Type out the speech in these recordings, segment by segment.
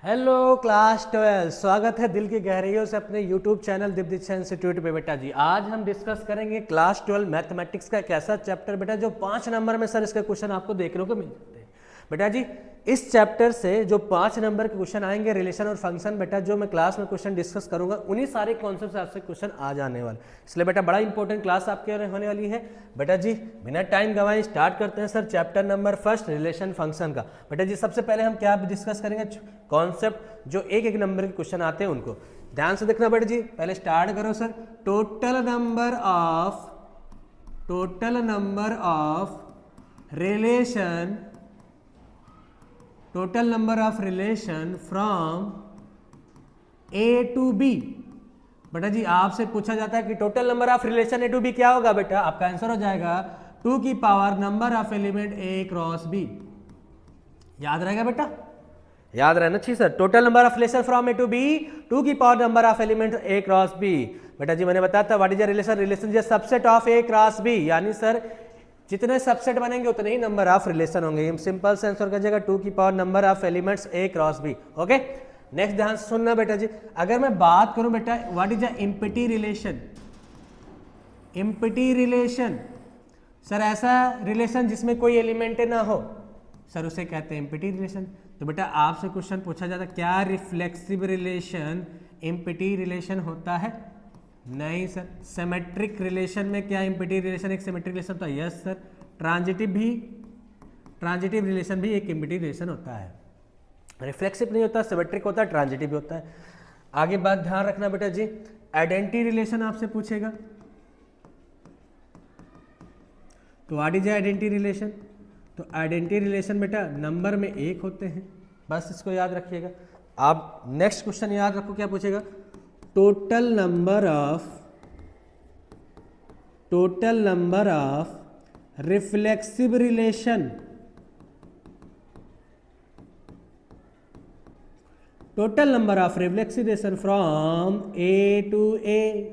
Hello class 12, स्वागत है दिल की गहराइयों से अपने यूट्यूब चैनल दीपदीक्षा इंस्टीट्यूट पे। बेटा जी आज हम डिस्कस करेंगे क्लास 12 मैथमेटिक्स का एक ऐसा चैप्टर बेटा जो 5 नंबर में सर इसके क्वेश्चन आपको देखने को मिल जाते हैं। बेटा जी इस चैप्टर से जो 5 नंबर के क्वेश्चन आएंगे रिलेशन और फंक्शन, बेटा जो मैं क्लास में क्वेश्चन डिस्कस करूंगा उन्हीं सारे कॉन्सेप्ट से आपसे क्वेश्चन आ जाने वाले, इसलिए बेटा बड़ा इंपॉर्टेंट क्लास आपके होने वाली है। बेटा जी बिना टाइम गवाए स्टार्ट करते हैं sir chapter number first relation function का। बेटा जी सबसे पहले हम क्या डिस्कस करेंगे, कॉन्सेप्ट जो एक एक नंबर के क्वेश्चन आते हैं उनको ध्यान से देखना। बेटा जी पहले स्टार्ट करो sir. Total number of relation from A to B. बेटा जी आपसे पूछा जाता है कि total number of relation A to B क्या होगा, बेटा आपका आंसर हो जाएगा 2 की power number of element A cross B. याद रहेगा बेटा, याद रहना चाहिए sir. Total number of relation from A to B 2 की power number of element A cross B. बेटा जी मैंने बताया था what is a relation is subset of A cross B, यानी सर जितने सबसेट बनेंगे उतने ही नंबर ऑफ रिलेशन होंगे। हम सिंपल से आंसर कर जाएगा 2 की power number of elements A cross B. Okay next ध्यान से सुनना बेटा जी, अगर मैं बात करूं बेटा what is a empty relation, sir ऐसा रिलेशन जिसमें कोई एलिमेंट ना हो सर उसे कहते हैं इम्पिटी रिलेशन। तो बेटा आपसे क्वेश्चन पूछा जाता है क्या रिफ्लेक्सिव रिलेशन इम्पिटी रिलेशन होता है? नहीं सर। सिमेट्रिक रिलेशन में क्या इम्पिटी रिलेशन एक सिमेट्रिक रिलेशन होता है? Yes sir. ट्रांजिटिव रिलेशन भी एक इम्पिटी रिलेशन होता है। रिफ्लेक्सिव नहीं होता, सिमेट्रिक होता है, ट्रांजिटिव भी होता है। आगे बात ध्यान रखना बेटा जी, आइडेंटिटी रिलेशन आपसे पूछेगा तो व्हाट इज आइडेंटिटी रिलेशन? तो आइडेंटिटी रिलेशन बेटा नंबर में एक होते हैं, बस इसको याद रखिएगा। आप नेक्स्ट क्वेश्चन याद रखो क्या पूछेगा, total number of reflexive relation from A to A.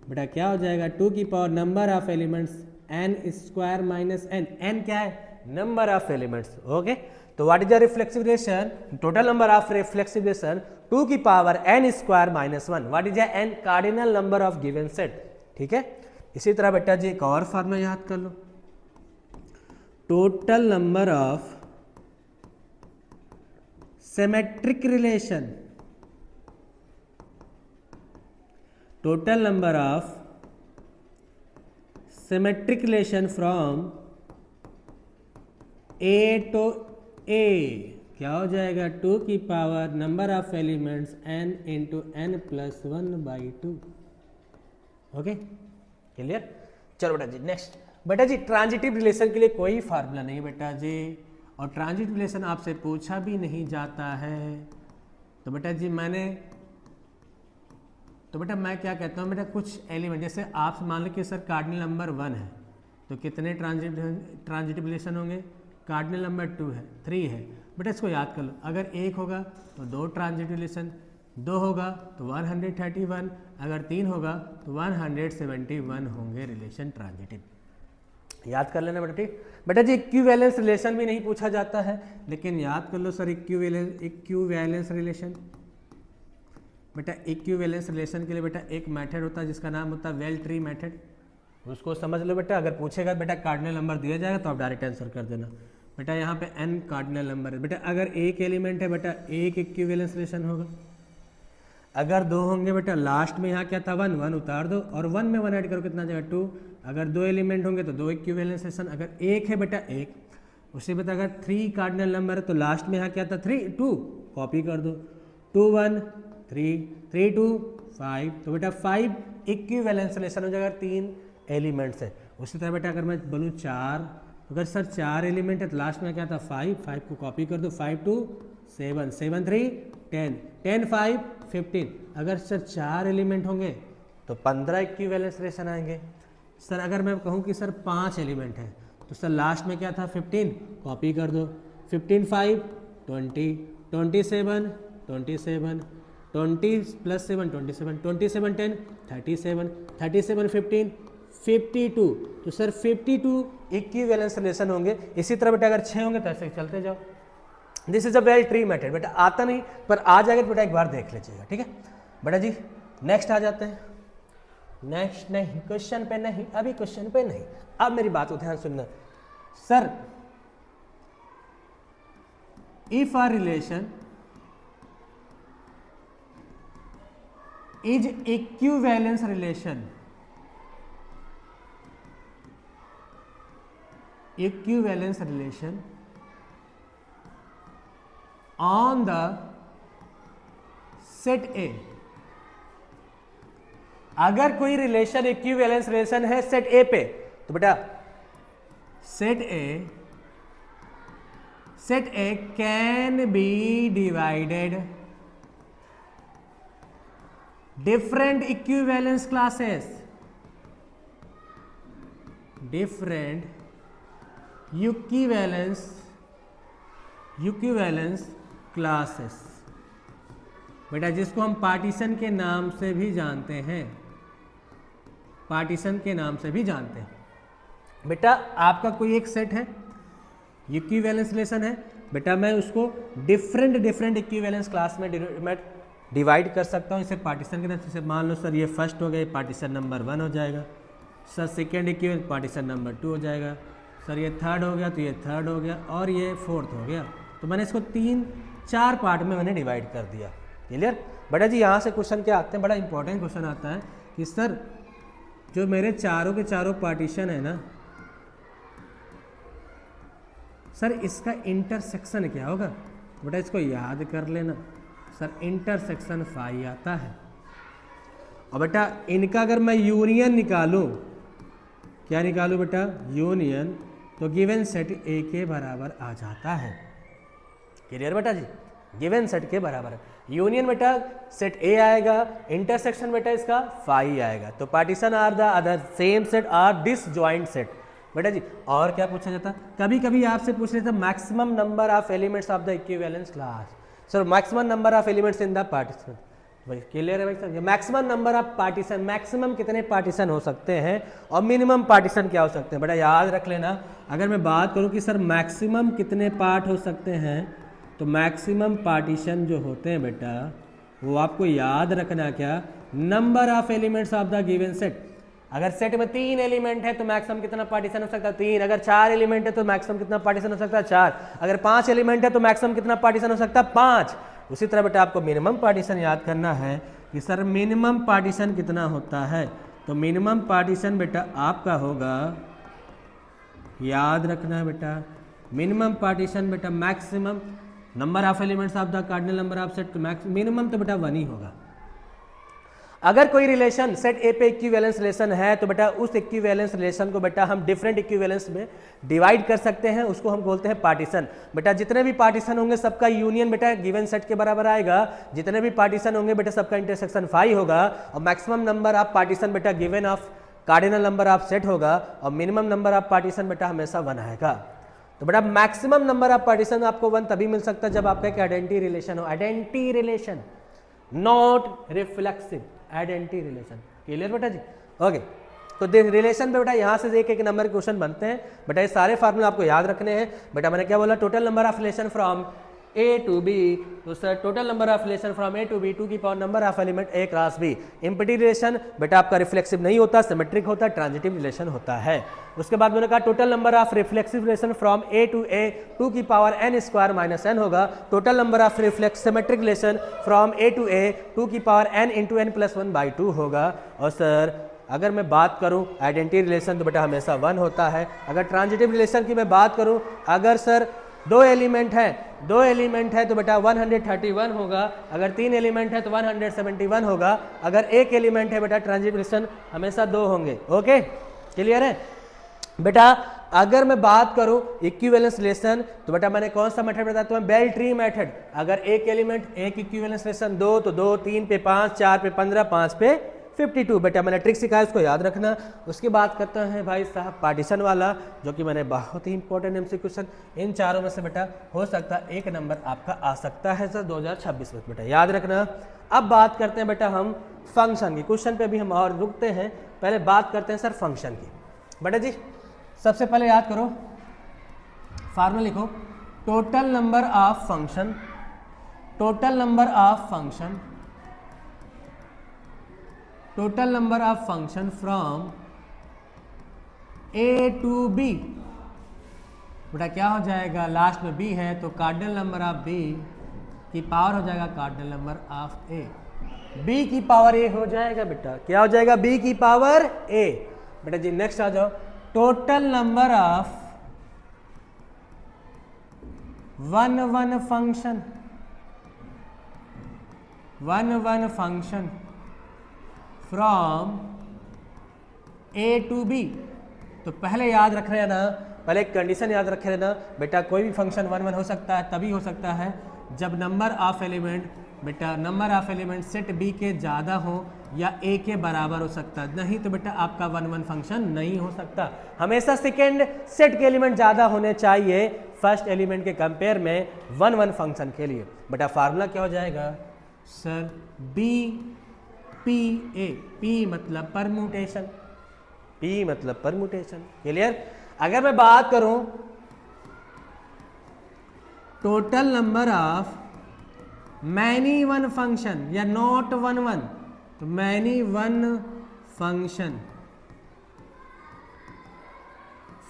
बेटा क्या हो जाएगा 2 की power number of elements n square minus n। n क्या है? Number of elements. ओके तो what is the reflexive relation? Total number of reflexive relation 2 की power n square minus 1। What is n? Cardinal number of given set. ठीक है, इसी तरह बेटा जी एक और फॉर्मूला याद कर लो, total number of symmetric relation, total number of symmetric relation from A to A क्या हो जाएगा 2 की power number of elements n into n plus 1/2। Okay clear? चलो बेटा जी नेक्स्ट। बेटा जी ट्रांजिटिव रिलेशन के लिए कोई फार्मूला नहीं बेटा जी, और ट्रांजिटिव रिलेशन आपसे पूछा भी नहीं जाता है। तो बेटा जी मैं क्या कहता हूँ बेटा, कुछ एलिमेंट जैसे आप मान लो कि सर कार्डिनल नंबर 1 है तो कितने ट्रांजिटिव रिलेशन होंगे? कार्डिनल नंबर 2 है, 3 है। बेटा इसको याद कर लो, अगर 1 होगा तो 2 ट्रांजिटिव रिलेशन, 2 होगा तो 131, अगर 3 होगा तो 171 होंगे रिलेशन ट्रांजिटिव। याद कर लेना बेटा। ठीक बेटा जी इक्विवेलेंस रिलेशन भी नहीं पूछा जाता है, लेकिन याद कर लो सर इक्विवेलेंस रिलेशन। बेटा इक्विवेलेंस रिलेशन के लिए बेटा एक मेथड होता है जिसका नाम होता है वेल ट्री मेथड, उसको समझ लो बेटा। अगर पूछेगा बेटा कार्डिनल नंबर दिया जाएगा तो आप डायरेक्ट आंसर कर देना। बेटा यहाँ पे n कार्डिनल नंबर है, बेटा अगर एक एलिमेंट है बेटा एक इक्विवेलेंस रिलेशन होगा, अगर 2 होंगे बेटा लास्ट में यहाँ क्या था 1 उतार दो और 1 में 1 ऐड करो कितना जाएगा 2। अगर 2 एलिमेंट होंगे तो 2 इक्विवेलेंस रिलेशन, अगर एक है बेटा एक। उसी बेटा अगर 3 कार्डिनल नंबर है तो लास्ट में यहाँ क्या था 2 कॉपी कर दो, 2 1 3 3 2 5, तो बेटा 5 इक्विवेलेंस रिलेशन हो जाएगा 3 एलिमेंट्स है। उसी तरह बेटा अगर मैं बोलूँ 4, अगर सर 4 एलिमेंट है तो लास्ट में क्या था 5 को कॉपी कर दो, 5 2 7 7 3 10 10 5 15। अगर सर 4 एलिमेंट होंगे तो 15 इक्विवेलेंस रिलेशन आएंगे। सर अगर मैं कहूँ कि सर 5 एलिमेंट है तो सर लास्ट में क्या था 15 कॉपी कर दो, 15 5 20 27 27 20 प्लस 7 27 27 10 37 37 15 52। तो सर 52 इक्विवेलेंस रिलेशन होंगे। इसी तरह बेटा अगर 6 होंगे तो ऐसे चलते जाओ, this is a well tree method. बेटा आता नहीं पर आ जाएगा तो बेटा एक बार देख लीजिएगा, ठीक है बेटा जी। नेक्स्ट आ जाते हैं, नेक्स्ट नहीं, क्वेश्चन पे नहीं, अभी क्वेश्चन पे नहीं, अब मेरी बात को ध्यान सुनना। Sir if a relation is equivalence relation, equivalence relation on the set A, अगर कोई रिलेशन इक्विवेलेंस रिलेशन है सेट ए पे, तो बेटा set A can be divided different equivalence classes, different equivalence classes, बेटा जिसको हम पार्टीशन के नाम से भी जानते हैं, पार्टीशन के नाम से भी जानते हैं। बेटा आपका कोई एक सेट है, इक्विवेलेंस रिलेशन है, बेटा मैं उसको डिफरेंट इक्विवेलेंस क्लास में डिवाइड कर सकता हूँ इसे पार्टीशन के नाम से। मान लो सर ये फर्स्ट हो गया, पार्टीशन नंबर 1 हो जाएगा, sir second equivalence partition number 2 हो जाएगा, सर ये थर्ड हो गया तो ये थर्ड हो गया, और ये फोर्थ हो गया। तो मैंने इसको 3-4 पार्ट में मैंने डिवाइड कर दिया। क्लियर बेटा जी। यहाँ से क्वेश्चन क्या आते हैं, बड़ा इंपॉर्टेंट क्वेश्चन आता है कि सर जो मेरे चारों के चारों पार्टीशन है ना सर, इसका इंटरसेक्शन क्या होगा। बेटा इसको याद कर लेना सर, इंटरसेक्शन फाई आता है। और बेटा इनका अगर मैं यूनियन निकालूं, क्या निकालूं बेटा, यूनियन, तो गिवन सेट ए के बराबर आ जाता है। क्लियर बेटा जी, गिवन सेट के बराबर है। यूनियन बेटा सेट ए आएगा, इंटरसेक्शन बेटा इसका फाई आएगा। तो partition are the other same set are disjoint set. बेटा जी और क्या पूछा जाता, कभी कभी आपसे पूछ लेते maximum number of elements of the equivalence class. Sir maximum number of elements in the partition, भाई क्लियर है भाई साहब। Maximum number of partition, maximum कितने पार्टीशन हो सकते हैं और मिनिमम पार्टीशन क्या हो सकते हैं। बेटा याद रख लेना, अगर मैं बात करूं कि सर मैक्सिमम कितने पार्ट हो सकते हैं, तो मैक्सिमम पार्टीशन जो होते हैं बेटा वो आपको याद रखना क्या, number of elements of the given set. अगर सेट में 3 एलिमेंट है तो मैक्सिमम कितना पार्टीशन हो सकता है, 3। अगर 4 एलिमेंट है तो मैक्सिमम कितना पार्टीशन हो सकता है, 4। अगर 5 एलिमेंट है तो मैक्सिमम कितना पार्टीशन हो सकता है, 5। उसी तरह बेटा आपको मिनिमम पार्टीशन याद करना है कि सर मिनिमम पार्टीशन कितना होता है। तो मिनिमम पार्टीशन बेटा आपका होगा, याद रखना है बेटा, मिनिमम पार्टीशन बेटा maximum number of elements of the cardinal number of set, minimum तो बेटा 1 ही होगा। अगर कोई रिलेशन सेट ए पे इक्विवेलेंस रिलेशन है तो बेटा उस इक्विवेलेंस रिलेशन को बेटा हम डिफरेंट इक्विवेलेंस में डिवाइड कर सकते हैं, उसको हम बोलते हैं पार्टीशन। बेटा जितने भी पार्टीशन होंगे सबका यूनियन बेटा गिवन सेट के बराबर आएगा, जितने भी पार्टीशन होंगे बेटा सबका इंटरसेक्शन फाई होगा, और मैक्सिमम नंबर ऑफ पार्टीशन बेटा given of cardinal number of set होगा, और मिनिमम नंबर ऑफ पार्टीशन बेटा हमेशा 1 आएगा। तो बेटा मैक्सिमम नंबर ऑफ पार्टीशन आपको 1 तभी मिल सकता है जब आपका एक आइडेंटिटी रिलेशन हो, identity relation not reflexive, identity relation. Clear बेटा जी, ओके। तो रिलेशन पे बेटा यहाँ से एक नंबर के क्वेश्चन बनते हैं बेटा, ये सारे फार्मूले आपको याद रखने हैं। बेटा मैंने क्या बोला, total number of relation from A to B, तो sir total number of relation from A to B 2 की power number of element A cross B. Empty relation बेटा आपका रिफ्लेक्सिव नहीं होता, सिमेट्रिक होता है, ट्रांजिटिव रिलेशन होता है। उसके बाद मैंने कहा total number of reflexive relation from A to A 2 की power n square minus n होगा। Total number of reflex symmetric relation from A to A 2 की power n into n plus 1/2 होगा। और सर अगर मैं बात करूं आइडेंटिटी रिलेशन तो बेटा हमेशा 1 होता है। अगर ट्रांजिटिव रिलेशन की मैं बात करूं, अगर सर 2 एलिमेंट है तो बेटा 131 होगा, अगर 3 एलिमेंट है तो 171 होगा, अगर 1 एलिमेंट है बेटा ट्रांजिटिव रिलेशन हमेशा 2 होंगे। ओके क्लियर है बेटा। अगर मैं बात करूं इक्विवेलेंस रिलेशन तो बेटा मैंने कौन सा मेथड बताया तुम्हें, बेल ट्री मेथड। अगर 1 एलिमेंट 1 इक्विवेलेंस रिलेशन 2 तो 2, 3 पे 5, 4 पे 15, 5 पे 52। बेटा मैंने ट्रिक सिखाया, उसको याद रखना। उसके बाद करते हैं भाई साहब पार्टीशन वाला, जो कि मैंने बहुत ही इंपॉर्टेंट एमसीक्यू क्वेश्चन, इन चारों में से बेटा हो सकता है 1 नंबर आपका आ सकता है सर 2026 में, बेटा याद रखना। अब बात करते हैं बेटा हम फंक्शन की, क्वेश्चन पे भी हम और रुकते हैं, पहले बात करते हैं सर फंक्शन की। बेटा जी सबसे पहले याद करो, फार्मूला लिखो, total number of function, total number of function, total number of function from A to B. बेटा क्या हो जाएगा, लास्ट में बी है तो कार्डिनल नंबर ऑफ बी की पावर हो जाएगा cardinal number of A, B की पावर ए हो जाएगा बेटा, क्या हो जाएगा, बी की पावर ए। बेटा जी नेक्स्ट आ जाओ, total number of one function, one function from A to B. तो पहले याद रख रहे हैं ना, पहले एक कंडीशन याद रखे रहना बेटा, कोई भी फंक्शन वन हो सकता है, तभी हो सकता है जब नंबर ऑफ एलिमेंट, बेटा number of element set B के ज़्यादा हो या ए के बराबर हो सकता है, नहीं तो बेटा आपका वन फंक्शन नहीं हो सकता। हमेशा सेकेंड सेट के एलिमेंट ज़्यादा होने चाहिए फर्स्ट एलिमेंट के कंपेयर में वन फंक्शन के लिए। बेटा फार्मूला क्या हो जाएगा sir, B P A, P मतलब परम्यूटेशन, पी मतलब परम्यूटेशन, क्लियर। अगर मैं बात करूं total number of many one function या नॉट वन, तो many one function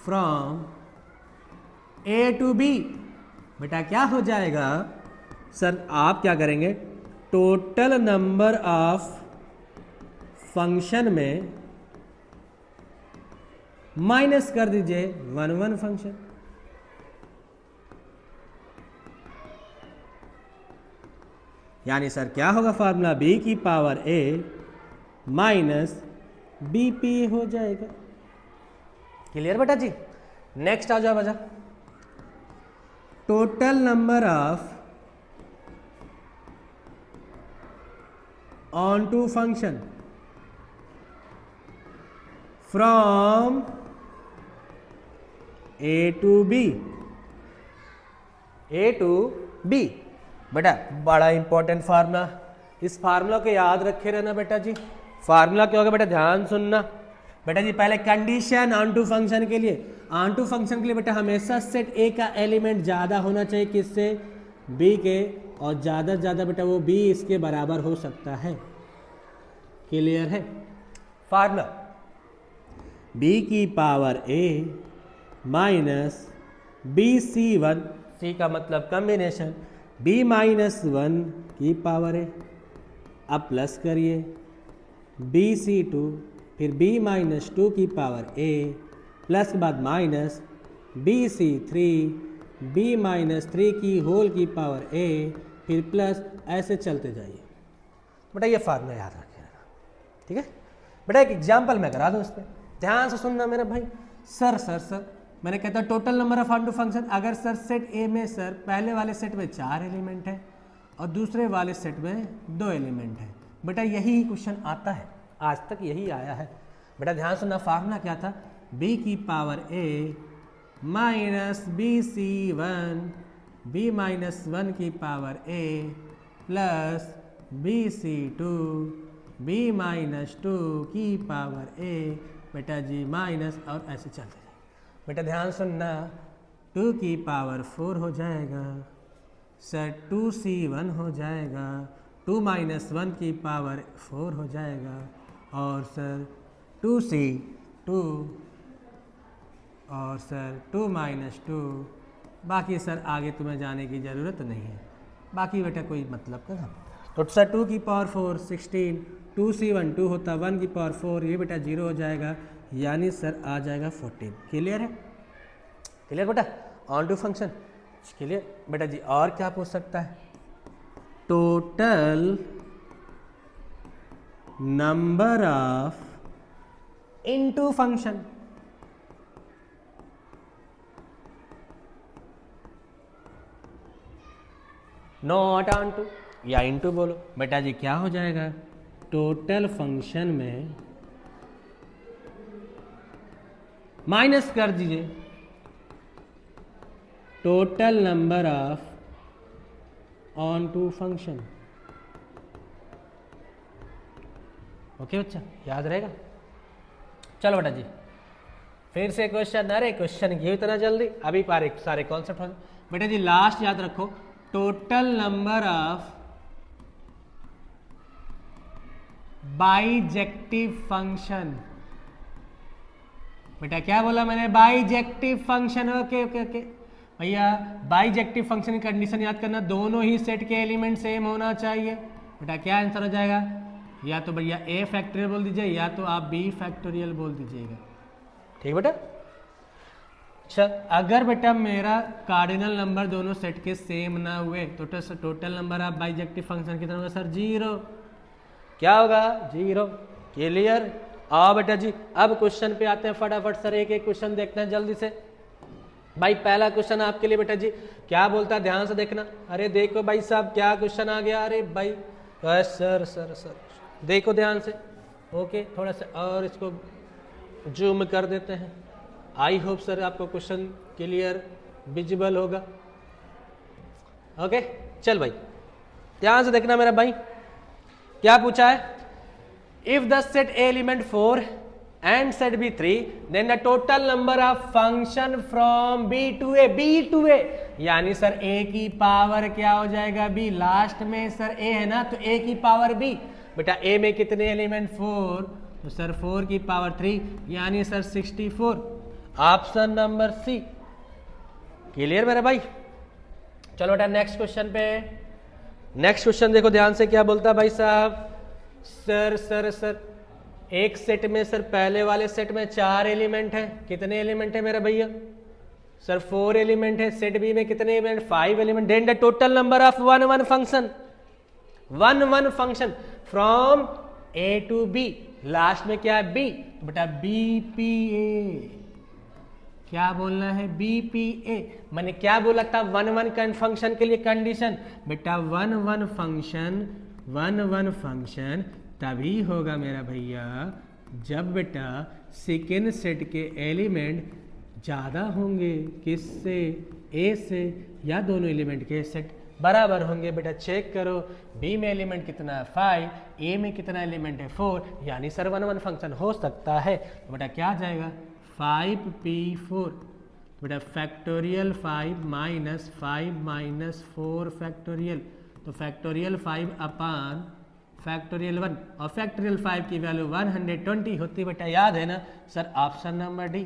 from A to B, बेटा क्या हो जाएगा सर, आप क्या करेंगे, टोटल नंबर ऑफ फंक्शन में माइनस कर दीजिए वन फंक्शन, यानी सर क्या होगा फार्मूला, बी की power A minus B P हो जाएगा, क्लियर बेटा जी। नेक्स्ट आ जाओ बजा, total number of onto function from A to B, A to B. बेटा बड़ा इंपॉर्टेंट फार्मूला, इस फार्मूला को याद रखे रहना बेटा जी। फार्मूला क्या होगा बेटा, ध्यान सुनना बेटा जी। पहले कंडीशन ऑन टू फंक्शन के लिए, ऑन टू फंक्शन के लिए बेटा हमेशा सेट ए का एलिमेंट ज़्यादा होना चाहिए किससे, बी के, और ज़्यादा से ज़्यादा बेटा वो बी इसके बराबर हो सकता है, क्लियर है। फार्मूला बी की power A minus B C one, C का मतलब कम्बिनेशन, बी माइनस वन की पावर ए, अब प्लस करिए बी सी टू, फिर बी माइनस टू की पावर ए, प्लस के बाद minus B C three, B minus three की होल की पावर ए, फिर प्लस, ऐसे चलते जाइए बेटा। ये फार्मूला याद रखिएगा, ठीक है बेटा। एक एग्जाम्पल मैं करा दूँ उस पर, ध्यान से सुनना मेरा भाई। सर मैंने कहता total number of onto function, अगर सर सेट ए में सर पहले वाले सेट में 4 एलिमेंट है और दूसरे वाले सेट में 2 एलिमेंट है, बेटा यही क्वेश्चन आता है, आज तक यही आया है बेटा। ध्यान सुनना, फार्मूला क्या था, बी की power A minus B C one, B minus one की power A, plus B C two, B minus two की पावर ए, बेटा जी माइनस, और ऐसे चलते जाए बेटा। ध्यान सुनना, 2 की पावर 4 हो जाएगा सर, 2c1 हो जाएगा, 2 माइनस 1 की पावर 4 हो जाएगा, और सर 2c2, और सर 2 माइनस 2। बाकी सर आगे तुम्हें जाने की ज़रूरत नहीं है, बाकी बेटा कोई मतलब का ना। तो सर 2 की पावर 4 16, 2c1 2 होता, 1 की पावर 4, ये बेटा 0 हो जाएगा, यानी सर आ जाएगा 14। क्लियर है, क्लियर बेटा। ऑन टू फंक्शन क्लियर बेटा जी। और क्या पूछ सकता है, total number of into function, not on to या इनटू बोलो बेटा जी, क्या हो जाएगा, टोटल फंक्शन में माइनस कर दीजिए total number of onto function. Okay बच्चा, याद रहेगा। चलो बेटा जी फिर से क्वेश्चन, अरे क्वेश्चन क्यों इतना जल्दी, अभी सारे कॉन्सेप्ट हो। बेटा जी लास्ट याद रखो, total number of bijective function. बेटा क्या बोला मैंने? Bijective function. Okay okay okay भैया, बाइजेक्टिव फंक्शन की कंडीशन याद करना, दोनों ही सेट के एलिमेंट सेम होना चाहिए। बेटा क्या आंसर हो जाएगा? या तो भैया ए फैक्टोरियल बोल दीजिए या तो आप बी फैक्टोरियल बोल दीजिएगा। ठीक बेटा। अच्छा, अगर बेटा मेरा कार्डिनल नंबर दोनों सेट के सेम ना हुए तो total number of bijective function कितना होगा सर? 0। क्या होगा? 0। क्लियर? आओ बेटा जी, अब क्वेश्चन पे आते हैं फटाफट सर, एक एक क्वेश्चन देखते हैं जल्दी से। भाई पहला क्वेश्चन आपके लिए बेटा जी क्या बोलता है, ध्यान से देखना। अरे देखो भाई साहब क्या क्वेश्चन आ गया। अरे भाई सर सर सर देखो ध्यान से। ओके, थोड़ा सा और इसको जूम कर देते हैं। आई होप सर आपको क्वेश्चन क्लियर विजिबल होगा। ओके चल भाई ध्यान से देखना मेरा भाई, क्या पूछा है? If the set A element 4 and set b 3 then the total number of function from b to a यानी सर a की पावर क्या हो जाएगा? b। लास्ट में सर a है ना, तो a की पावर b। बेटा a में कितने एलिमेंट? 4, तो सर 4 की पावर 3 यानी sir 64। Option number C. Clear मेरे भाई? चलो बेटा नेक्स्ट क्वेश्चन पे। नेक्स्ट क्वेश्चन देखो ध्यान से, क्या बोलता है भाई साहब? सर सर सर एक सेट में सर पहले वाले सेट में 4 एलिमेंट हैं। कितने एलिमेंट है मेरा भैया? सर 4 एलिमेंट है। सेट बी में कितने element? 5 element. Then the total number of one function from A to B. Last में क्या है? बी। बेटा बी पी ए। क्या बोलना है? B P A. मैंने क्या बोला था? वन फंक्शन के लिए कंडीशन। बेटा वन फंक्शन तभी होगा मेरा भैया जब बेटा सेकेंड सेट के एलिमेंट ज़्यादा होंगे किससे? ए से, या दोनों एलिमेंट के सेट बराबर होंगे। बेटा चेक करो, बी में एलिमेंट कितना है? 5, ए में कितना एलिमेंट है? 4, यानी सर वन फंक्शन हो सकता है। तो बेटा क्या आ जाएगा? 5p4। बेटा फैक्टोरियल 5 माइनस 5 माइनस 4 फैक्टोरियल, तो फैक्टोरियल 5 अपान फैक्टोरियल 1, और फैक्टोरियल 5 की वैल्यू 120 होती है। बेटा याद है ना सर? Option number D.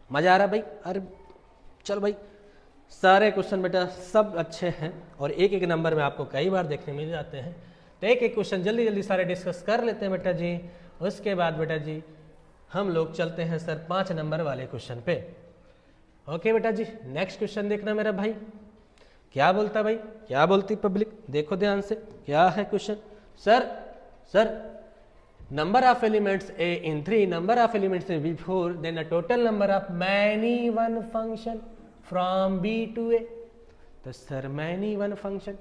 मजा आ रहा भाई? अरे चल भाई, सारे क्वेश्चन बेटा सब अच्छे हैं और एक एक नंबर में आपको कई बार देखने मिल जाते हैं। तो एक एक क्वेश्चन जल्दी जल्दी सारे डिस्कस कर लेते हैं बेटा जी। उसके बाद बेटा जी हम लोग चलते हैं सर 5 नंबर वाले क्वेश्चन पे। ओके बेटा जी, नेक्स्ट क्वेश्चन देखना मेरा भाई, क्या बोलता भाई, क्या बोलती पब्लिक? देखो ध्यान से, क्या है question? Sir number of elements a in 3, number of elements in b 4, then the total number of many one function from b to a। तो सर मैनी वन फंक्शन,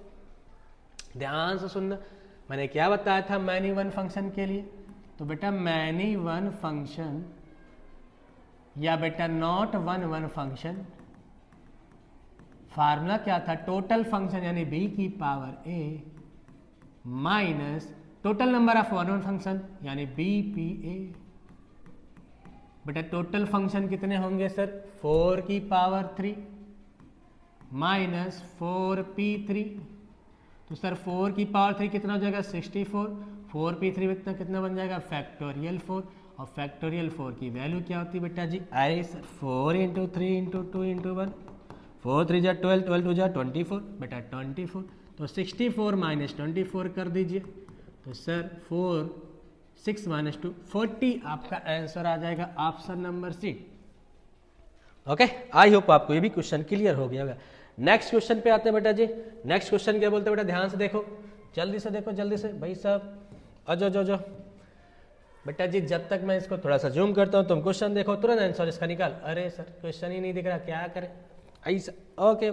ध्यान से सुनना, मैंने क्या बताया था मैनी वन फंक्शन के लिए? तो बेटा मैनी वन फंक्शन या बेटा नॉट वन फंक्शन, फार्मूला क्या था? टोटल फंक्शन यानी b की power a minus total number of one function यानी b p a। बेटा टोटल फंक्शन कितने होंगे सर? 4 की पावर 3 माइनस 4p3, तो सर 4 की पावर 3 कितना हो जाएगा? 64। 4p3 इतना कितना बन जाएगा? फैक्टोरियल 4, और फैक्टोरियल 4 की वैल्यू क्या होती है बेटा जी? अरे सर 4 × 3 × 2 × 1, 4 3 जा 12, 12 2 जा 24, बेटा 24। तो 64 माइनस 24 कर दीजिए, तो सर 4 6 माइनस 2 40 आपका आंसर आ जाएगा option number C. Okay, I hope आपको ये भी क्वेश्चन क्लियर हो गया होगा। नेक्स्ट क्वेश्चन पे आते हैं बेटा जी। नेक्स्ट क्वेश्चन क्या बोलते हैं बेटा? ध्यान से देखो, जल्दी से देखो, जल्दी से भाई साहब, जो बेटा जी जब तक मैं इसको थोड़ा सा जूम करता हूँ तुम क्वेश्चन देखो, तुरंत आंसर इसका निकाल। अरे सर क्वेश्चन ही नहीं दिख रहा, क्या करें? ऐसा okay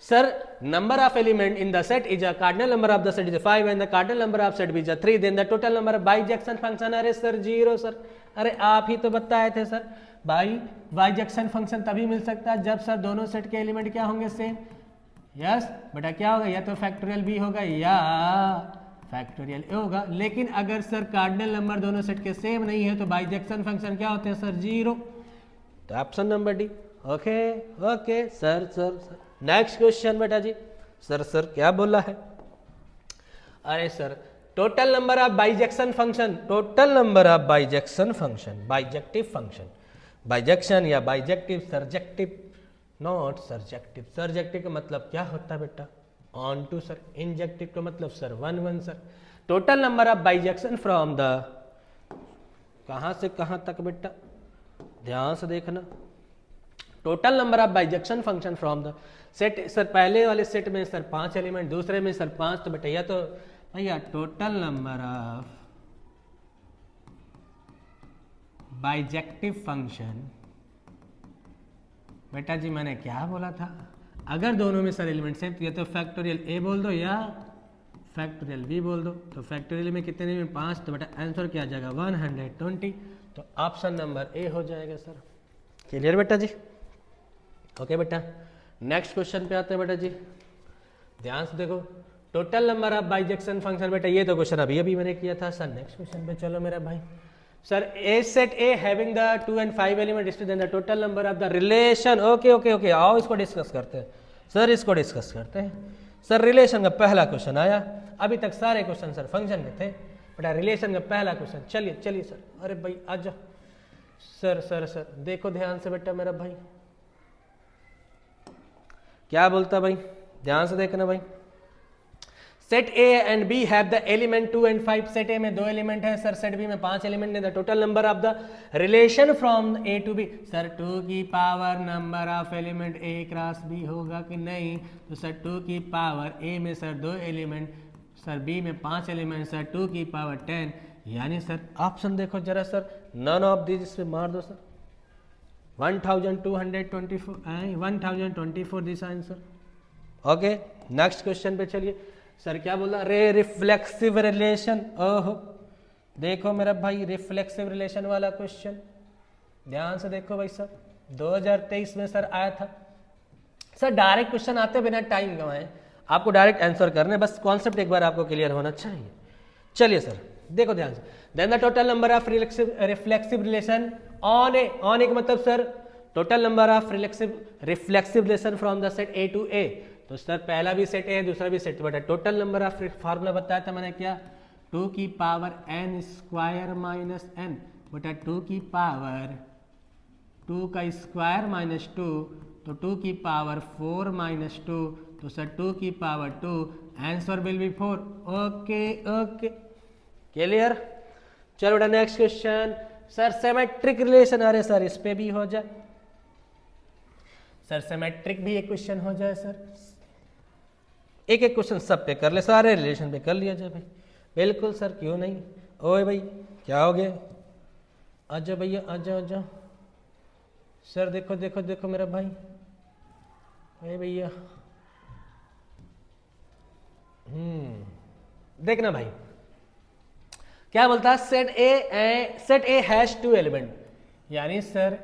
sir, number of element in the set is a cardinal number of the set is 5 and the cardinal number of set is 3, then the total number of bijection function. अरे sir 0 sir, अरे आप ही तो बताए थे sir भाई bijection function तभी मिल सकता है जब सर दोनों सेट के एलिमेंट क्या होंगे? सेम। यस बेटा क्या होगा? या तो फैक्टोरियल b होगा या फैक्टोरियल a होगा। लेकिन अगर सर कार्डिनल नंबर दोनों सेट के सेम नहीं है तो बाइजेक्शन फंक्शन क्या होते हैं सर? 0। तो option number D. Okay okay sir sir sir next question बेटा जी। सर क्या बोला है? अरे sir total number of bijection function, total number of bijection function, bijective function, bijection या bijective, surjective not surjective. Surjective का मतलब क्या होता है बेटा? On to sir. इंजेक्टिव का मतलब sir 1 1 sir. Total number of bijection from the, कहां से कहां तक बेटा? ध्यान से देखना। Total number of bijection function from the set, sir पहले वाले सेट में सर 5 एलिमेंट, दूसरे में सर 5, तो बेटा यह तो भैया total number of bijective function, बेटा जी मैंने क्या बोला था? अगर दोनों में सर एलिमेंट सेम, या तो फैक्टोरियल ए बोल दो या फैक्टोरियल बी बोल दो। तो फैक्टोरियल में कितने एलिमेंट? 5, तो बेटा आंसर क्या आ जाएगा? 120। तो ऑप्शन नंबर ए हो जाएगा सर। क्लियर बेटा जी? ओके बेटा, नेक्स्ट क्वेश्चन पे आते हैं बेटा जी। ध्यान से देखो, total number of bijection function, बेटा ये तो क्वेश्चन अभी मैंने किया था सर। नेक्स्ट क्वेश्चन पे चलो मेरा भाई। Sir A set A having the 2 and 5 element is the total number of the relation. Okay okay okay, आओ इसको डिस्कस करते हैं सर, इसको डिस्कस करते हैं सर। रिलेशन का पहला क्वेश्चन आया, अभी तक सारे क्वेश्चन सर फंक्शन में थे, बेटा रिलेशन का पहला क्वेश्चन। चलिए सर, अरे भाई आ जाओ सर देखो ध्यान से बेटा मेरा भाई क्या बोलता भाई, ध्यान से देखना भाई। Set A and B have the element 2 and 5। Set A में 2 एलिमेंट है सर, सेट बी में 5 एलिमेंट है। The total number of the relation from A to B, sir 2 की power number of element A cross B होगा कि नहीं? तो sir 2 की पावर ए में सर 2 एलिमेंट, सर बी में 5 एलिमेंट, सर 2 की पावर 10। यानी सर ऑप्शन देखो जरा सर, नन ऑफ दिस, इसमें मार दो sir. 1024 this answer. Okay next question पे चलिए। सर क्या बोला? Reflexive relation. ओहो देखो मेरा भाई, रिफ्लेक्सिव रिलेशन वाला क्वेश्चन ध्यान से देखो भाई सर, 2023 में सर आया था सर। डायरेक्ट क्वेश्चन आते बिना टाइम गंवाए, आपको डायरेक्ट आंसर करने, बस कॉन्सेप्ट एक बार आपको क्लियर होना चाहिए। चलिए सर देखो ध्यान से। Then the total number of reflexive relation on A, on A का मतलब sir total number of reflexive relation from the set A to A. तो सर पहला भी सेट है, दूसरा भी सेट, बटा टोटल नंबर ऑफ, फार्मूला बताया था मैंने क्या? 2 की power n square minus n, बटा 2 की पावर 2 का स्क्वायर माइनस 2, तो 2 की पावर 4 माइनस 2, तो सर 2 की power 2, answer will be 4। Okay okay clear. चलो बेटा next question. Sir symmetric relation, अरे सर इस पे भी हो जाए सर, सिमेट्रिक भी एक क्वेश्चन हो जाए सर। एक एक क्वेश्चन सब पे कर ले, सारे रिलेशन पे कर लिया जाए भाई। बिल्कुल सर, क्यों नहीं। ओए भाई क्या हो गया? आजा भैया आजा सर। देखो देखो देखो मेरा भाई, ओए भैया देखना भाई क्या बोलता है। सेट ए हैज 2 एलिमेंट, यानी सर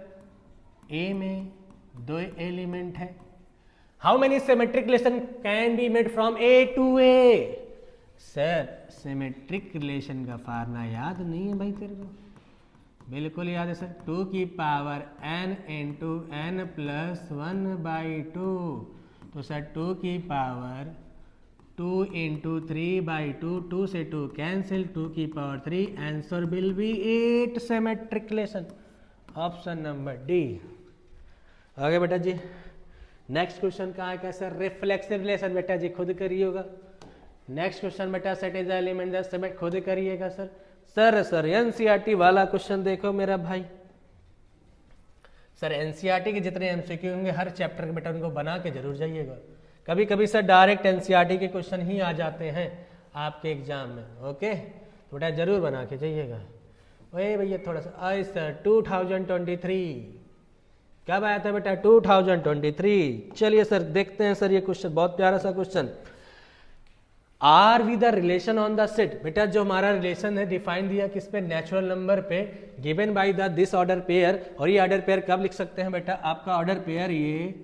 ए में 2 एलिमेंट है। How many symmetric relation can be made from A to A? Sir symmetric relation का फार्मूला याद नहीं है भाई तेरे को? बिल्कुल याद है सर, 2 की power n into n plus 1/2। तो सर 2 की पावर 2 इंटू 3/2, 2 से 2 कैंसिल, 2 की power 3, answer will be 8 symmetric relation. Option number D. आगे बेटा जी नेक्स्ट क्वेश्चन कहाँ है? कैसे रिफ्लेक्सिव रिलेशन, बेटा जी खुद करिएगा। नेक्स्ट क्वेश्चन बेटा, सेट इज एलिमेंट द सिमेट, खुद करिएगा सर। सर एनसीईआरटी वाला क्वेश्चन देखो मेरा भाई। सर एनसीईआरटी के जितने एमसीक्यू होंगे हर चैप्टर के बेटा उनको बना के जरूर जाइएगा। कभी कभी सर डायरेक्ट एनसीईआरटी के क्वेश्चन ही आ जाते हैं आपके एग्जाम में। ओके तो बेटा जरूर बना के जाइएगा। ओए भैया थोड़ा सा आई सर 2023 कब आया था बेटा? 2023। चलिए सर देखते हैं सर ये क्वेश्चन, बहुत प्यारा सा question. R be the relation on the set, बेटा जो हमारा रिलेशन है डिफाइन दिया किस पे? नेचुरल नंबर पे, given by the this order pair. और ये ऑर्डर पेयर कब लिख सकते हैं बेटा? आपका ऑर्डर पेयर ये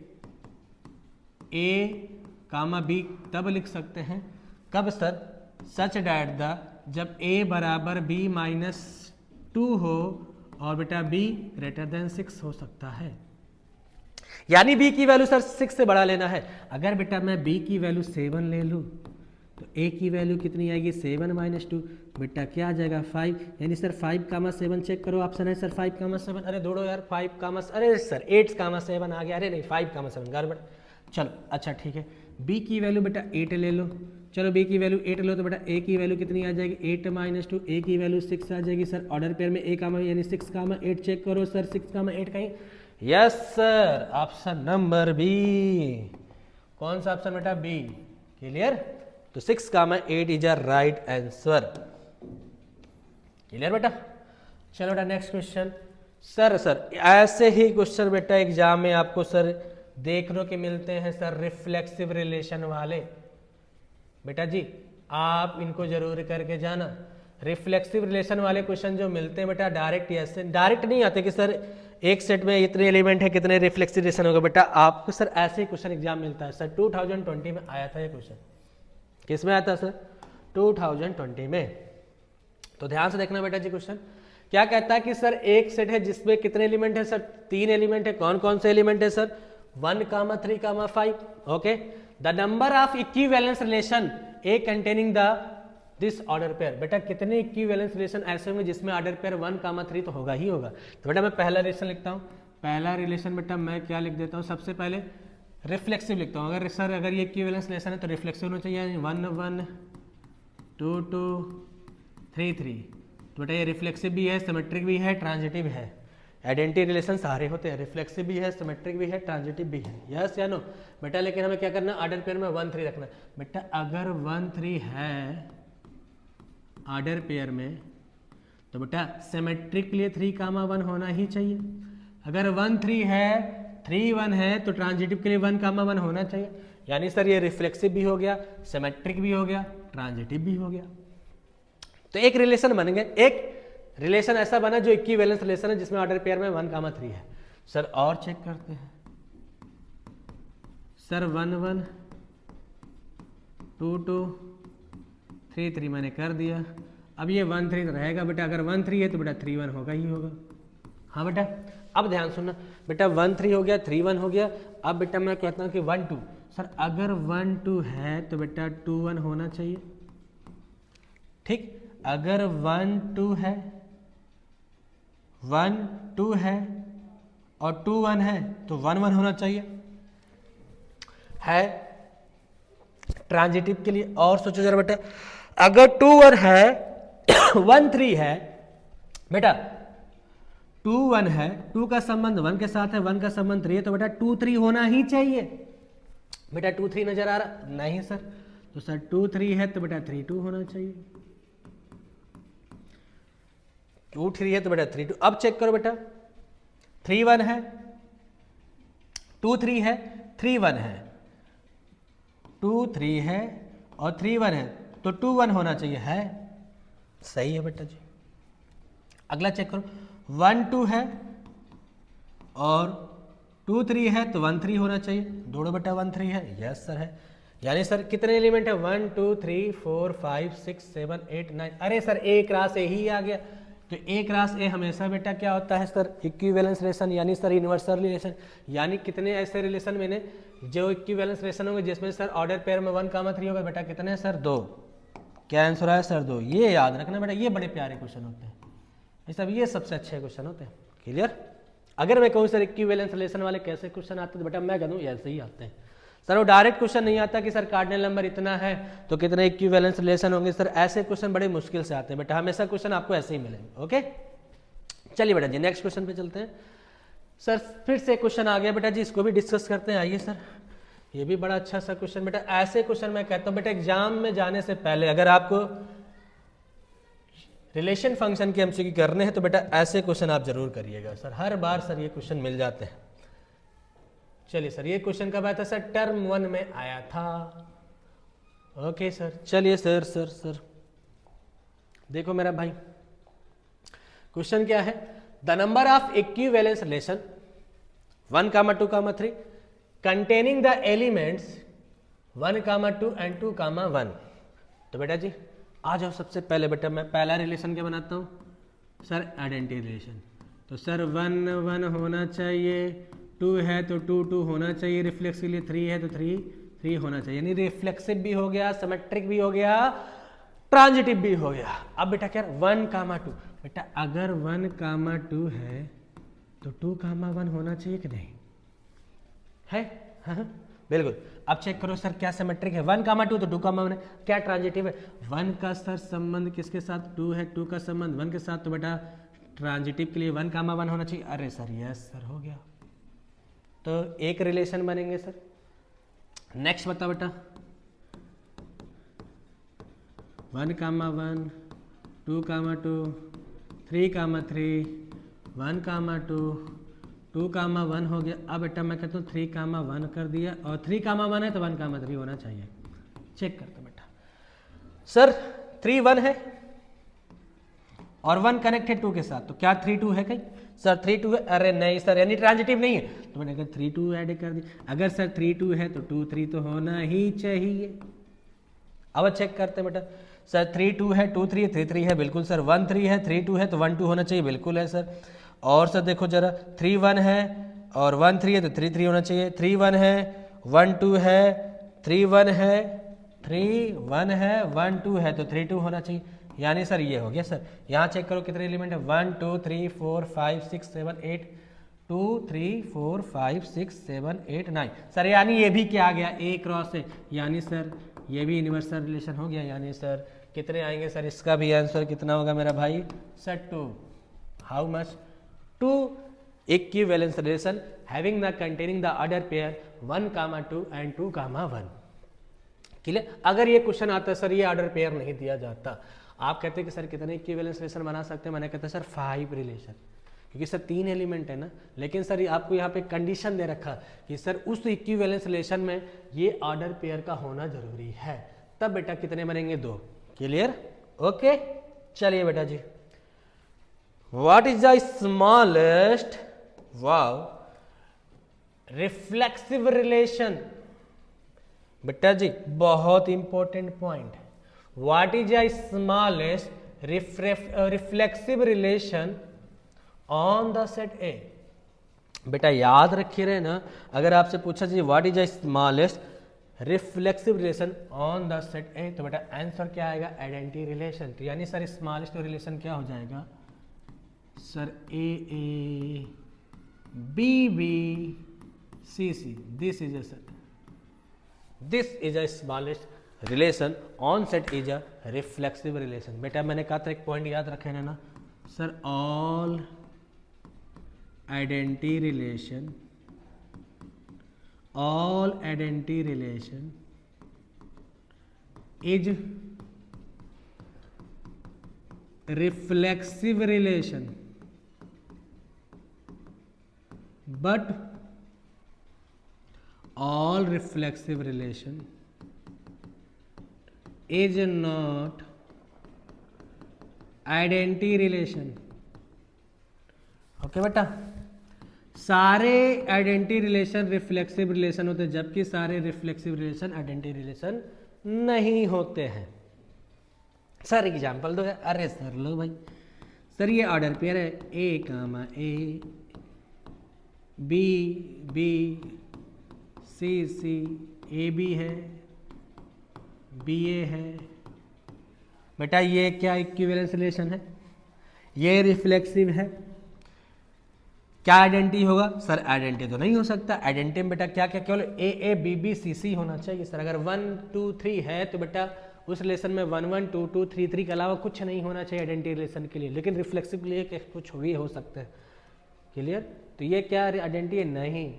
ए कामा बी तब लिख सकते हैं कब सर? सच डैट द, जब ए बराबर बी माइनस 2 हो और बेटा बी ग्रेटर देन 6 हो सकता है। यानी b की वैल्यू सर 6 से बड़ा लेना है। अगर बेटा मैं b की वैल्यू 7 ले लूँ तो a की वैल्यू कितनी आएगी 7 माइनस 2, बेटा क्या आ जाएगा 5, यानी सर 5,7 चेक करो, ऑप्शन है सर 5,7। अरे दौड़ो यार 5, अरे सर 8,7 आ गया, अरे नहीं 5,7 गड़बड़। चलो अच्छा ठीक है, b की वैल्यू बेटा 8 ले लो, चलो b की वैल्यू 8 लो तो बेटा a की वैल्यू कितनी आ जाएगी 8 माइनस 2, a की वैल्यू 6 आ जाएगी सर। ऑर्डर पेयर में a कामा यानी 6,8 चेक करो सर, 6,8 कहीं, yes sir option number B. कौन सा ऑप्शन बेटा बी, क्लियर। तो 6,8 is a right answer, clear बेटा। चलो बेटा नेक्स्ट क्वेश्चन। सर ऐसे ही क्वेश्चन बेटा एग्जाम में आपको सर देखने के मिलते हैं सर, रिफ्लेक्सिव रिलेशन वाले। बेटा जी आप इनको जरूर करके जाना। रिफ्लेक्सिव रिलेशन वाले क्वेश्चन जो मिलते हैं बेटा डायरेक्ट ऐसे डायरेक्ट नहीं आते कि सर एक सेट में इतने एलिमेंट है कितने रिफ्लेक्सिव रिलेशन होगा। बेटा आपको सर ऐसे ही क्वेश्चन एग्जाम मिलता है सर। 2020 में आया था ये क्वेश्चन, किस में आया था सर 2020 में। तो ध्यान से देखना बेटा जी, क्वेश्चन क्या कहता है कि सर एक सेट है जिसमें कितने एलिमेंट है सर 3 एलिमेंट है। कौन कौन से एलिमेंट है sir 1, 3, 5। Okay, the number of equivalence relation A containing the this order pair. बेटा कितने इक्विवेलेंस रिलेशन ऐसे होंगे जिसमें ऑर्डर पेयर 1, 3 तो होगा ही होगा। तो बेटा मैं पहला रिलेशन लिखता हूँ। पहला रिलेशन बेटा मैं क्या लिख देता हूँ, सबसे पहले रिफ्लेक्सिव लिखता हूँ। अगर सर अगर ये इक्विवेलेंस रिलेशन है तो रिफ्लेक्सिव होना चाहिए, 1, 1, 2, 2, 3, 3। तो बेटा ये रिफ्लेक्सिव भी है, सिमेट्रिक भी है, ट्रांजिटिव भी है। आइडेंटिटी रिलेशन सारे होते हैं, रिफ्लेक्सिव भी है, सिमेट्रिक भी है, ट्रांजिटिव भी है, यस या नो बेटा। लेकिन हमें क्या करना, ऑर्डर पेयर में 1, 3 रखना। बेटा अगर 1, 3 है ऑर्डर पेयर में तो बेटा सिमेट्रिक के लिए 3,1 होना ही चाहिए। अगर 1, 3 है 3, 1 है तो ट्रांजिटिव के लिए 1,1 होना चाहिए। यानी सर ये रिफ्लेक्सिव भी हो गया, सिमेट्रिक भी हो गया, ट्रांजिटिव भी हो गया। तो एक रिलेशन बन गए, एक रिलेशन ऐसा बना जो इक्विवेलेंस रिलेशन है जिसमें ऑर्डर पेयर में 1, 3 है। सर और चेक करते हैं सर 1, 1, 2, 2, 3, 3 मैंने कर दिया। अब ये 1, 3 रहेगा बेटा। अगर 1, 3 है तो बेटा 3, 1 होगा ही होगा। हाँ बेटा अब ध्यान सुनना बेटा, 1, 3 हो गया, 3, 1 हो गया। अब बेटा मैं कहता हूँ कि 1, 2। सर अगर 1, 2 है तो बेटा 2, 1 होना चाहिए, ठीक। अगर 1, 2 है, 1, 2 है और 2, 1 है तो 1, 1 होना चाहिए है ट्रांजिटिव के लिए। और सोचो जरा बेटा, अगर 2, 1 है 1, 3 है बेटा, 2, 1 है, 2 का संबंध 1 के साथ है, 1 का संबंध 3 है, तो बेटा 2, 3 होना ही चाहिए। बेटा 2, 3 नजर आ रहा नहीं सर, तो सर 2, 3 है तो बेटा 3, 2 होना चाहिए। 2, 3 है तो बेटा 3, 2। अब चेक करो बेटा, 3, 1 है, 2, 3 है, 3, 1 है, 2, 3 है और 3, 1 है तो 2, 1 होना चाहिए, है सही है बेटा जी। अगला चेक करो, 1, 2 है और 2, 3 है तो 1, 3 होना चाहिए। दोनों बेटा 1, 3 है, यस सर है। यानी सर कितने एलिमेंट है 1, 2, 3, 4, 5, 6, 7, 8, 9। अरे सर ए क्रॉस ए ही आ गया। तो ए क्रॉस ए हमेशा बेटा क्या होता है सर इक्विवेलेंस रिलेशन, यानी सर यूनिवर्सल रिलेशन। यानी कितने ऐसे रिलेशन मैंने जो इक्विवेलेंस रिलेशन होंगे जिसमें सर ऑर्डर पेयर में 1, 3 होगा। बेटा कितने हैं सर 2। क्या आंसर है सर 2। ये याद रखना बेटा, ये बड़े प्यारे क्वेश्चन होते हैं, ये सब ये सबसे अच्छे क्वेश्चन होते हैं, क्लियर। अगर मैं कहूँ सर इक्विवेलेंस रिलेशन वाले कैसे क्वेश्चन आते हैं तो बेटा मैं कहूँ ऐसे ही आते हैं सर। वो डायरेक्ट क्वेश्चन नहीं आता कि सर कार्डिनल नंबर इतना है तो कितने इक्विवेलेंस रिलेशन होंगे। सर ऐसे क्वेश्चन बड़े मुश्किल से आते हैं बेटा, हमेशा क्वेश्चन आपको ऐसे ही मिलेंगे। ओके चलिए बेटा जी नेक्स्ट क्वेश्चन पे चलते हैं। सर फिर से क्वेश्चन आ गया बेटा जी, इसको भी डिस्कस करते हैं। आइए सर, ये भी बड़ा अच्छा सा क्वेश्चन बेटा। ऐसे क्वेश्चन मैं कहता हूँ बेटा एग्जाम में जाने से पहले अगर आपको रिलेशन फंक्शन के एमसीक्यू करने हैं तो बेटा ऐसे क्वेश्चन आप जरूर करिएगा सर। हर बार सर ये क्वेश्चन मिल जाते हैं। चलिए सर, ये क्वेश्चन कब आया था सर, टर्म 1 में आया था। ओके सर, चलिए सर देखो मेरा भाई, क्वेश्चन क्या है, the number of equivalence relation 1, 2, 3 containing the elements 1, 2 and 2, 1। तो बेटा जी आ जाओ, सबसे पहले बेटा मैं पहला रिलेशन क्या बनाता हूँ सर, आइडेंटिटी रिलेशन। तो सर 1, 1 होना चाहिए, 2 है तो 2 2 होना चाहिए, रिफ्लेक्स के लिए 3 है तो 3 3 होना चाहिए, यानी रिफ्लेक्सिव भी हो गया, सिमेट्रिक भी हो गया, ट्रांजिटिव भी हो गया। अब बेटा क्या 1, 2, बेटा अगर 1, 2 है तो 2, 1 होना चाहिए कि नहीं है? हाँ बिल्कुल। अब चेक करो सर क्या सिमेट्रिक है, 1, 2 तो 2, 1 है, क्या ट्रांजिटिव है? 1 का सर संबंध किसके साथ? 2 है, 2 का संबंध 1 के साथ, तो बेटा ट्रांजिटिव के लिए 1, 1 होना चाहिए। अरे सर यस सर हो गया, तो एक रिलेशन बनेंगे सर। नेक्स्ट बताओ बेटा 1, 1, 2, 2, 3, 3, 1, 2, 2, 1 हो गया। अब बेटा मैं कहता हूँ 3, 1 कर दिया, और 3, 1 है तो 1, 3 होना चाहिए। चेक करते बेटा सर 3, 1 है और 1 कनेक्ट है 2 के साथ, तो क्या 3, 2 है कहीं? सर 3, 2 है, अरे नहीं सर, यानी ट्रांजिटिव नहीं है, तो मैंने कहा 3, 2 ऐड कर दिया। अगर सर 3, 2 है तो 2, 3 तो होना ही चाहिए। अब चेक करते हैं बेटा सर 3, 2 है, 2, 3 है, 3, 3 है, बिल्कुल सर। 1, 3 है, 3, 2 है तो 1, 2 होना चाहिए, बिल्कुल है सर। और सर देखो जरा 3, 1 है और 1, 3 है तो 3, 3 होना चाहिए। 3, 1 है, 1, 2 है, 3, 1 है, 3, 1 है, 1, 2 है तो 3, 2 होना चाहिए, यानी सर ये हो गया सर। यहाँ चेक करो कितने एलिमेंट है, 1, 2, 3, 4, 5, 6, 7, 8, 2, 3, 4, 5, 6, 7, 8, 9 सर, यानी ये भी क्या आ गया A क्रॉस है, यानी सर ये भी यूनिवर्सल रिलेशन हो गया। यानी सर कितने आएंगे सर, इसका भी आंसर कितना होगा मेरा भाई sir 2। How much? 2 equivalence relation having the containing the order pair 1, 2 and 2, 1। Clear? अगर ये क्वेश्चन आता है सर ये ऑर्डर पेयर नहीं दिया जाता, आप कहते हैं कि सर कितने इक्विवेलेंस रिलेशन बना सकते हैं, मैंने कहता सर 5 रिलेशन, क्योंकि सर 3 एलिमेंट है ना। लेकिन सर आपको यहाँ पे कंडीशन दे रखा कि सर उस इक्विवेलेंस रिलेशन में ये ऑर्डर पेयर का होना जरूरी है, तब बेटा कितने बनेंगे 2। क्लियर? ओके चलिए बेटा जी, what is the smallest wow reflexive relation? बेटा जी बहुत इंपॉर्टेंट पॉइंट है, what is the smallest reflexive relation on the set A? बेटा याद रखिए रहे ना, अगर आपसे पूछा जी what is the smallest reflexive relation on the set A, तो बेटा आंसर क्या आएगा? Identity relation. तो यानी सर स्मॉलेस्ट रिलेशन क्या हो जाएगा sir? A A B B C C, this is a smallest relation on set is a reflexive relation. बेटा मैंने कहा था एक पॉइंट याद रखे ना sir, all identity relation is reflexive relation, but all reflexive relation is not identity relation। Okay बेटा, सारे आइडेंटिटी रिलेशन रिफ्लेक्सिव रिलेशन होते हैं, जबकि सारे रिफ्लेक्सिव रिलेशन आइडेंटिटी रिलेशन नहीं होते हैं। सर एग्जांपल दो यार। अरे सर लो भाई, सर ये ऑर्डर पेयर है A comma A, B B, C C, A B है, बी ए है। बेटा ये क्या इक्विवेलेंस रिलेशन है? ये रिफ्लेक्सिव है। क्या आइडेंटिटी होगा सर? आइडेंटिटी तो नहीं हो सकता। आइडेंटिटी में बेटा क्या क्या, केवल ए ए बी बी सी सी होना चाहिए सर। अगर 1 2 3 है तो बेटा उस रिलेशन में 1 1 2 2 3 3 के अलावा कुछ नहीं होना चाहिए आइडेंटिटी रिलेशन के लिए। लेकिन रिफ्लेक्सिव के लिए कुछ भी हो सकता है। क्लियर? तो ये क्या आइडेंटिटी है? नहीं।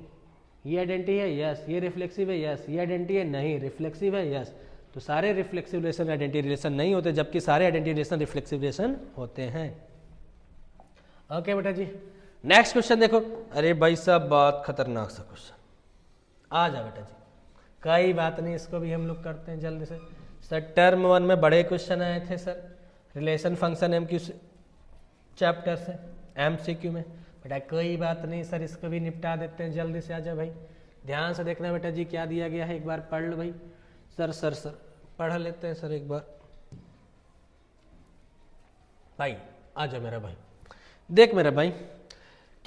ये आइडेंटिटी है? यस। ये रिफ्लेक्सिव है? यस। ये आइडेंटिटी है? नहीं। रिफ्लेक्सिव है? यस। तो सारे रिफ्लेक्सिव रिलेशन आइडेंटिटी रिलेशन नहीं होते, जबकि सारे आइडेंटिटी रिलेशन रिफ्लेक्सिव रिलेशन होते हैं। ओके बेटा जी, नेक्स्ट क्वेश्चन देखो। अरे भाई साहब बहुत खतरनाक सा क्वेश्चन, आ जा बेटा जी। कोई बात नहीं, इसको भी हम लोग करते हैं जल्दी से। सर टर्म 1 में बड़े क्वेश्चन आए थे sir, relation function MQ chapter से एमसीक्यू में। बेटा कोई बात नहीं सर, इसको भी निपटा देते हैं जल्दी से। आ जा भाई, ध्यान से देखना बेटा जी क्या दिया गया है, एक बार पढ़ लो भाई। सर पढ़ लेते हैं सर एक बार। भाई आ जा मेरा भाई, देख मेरा भाई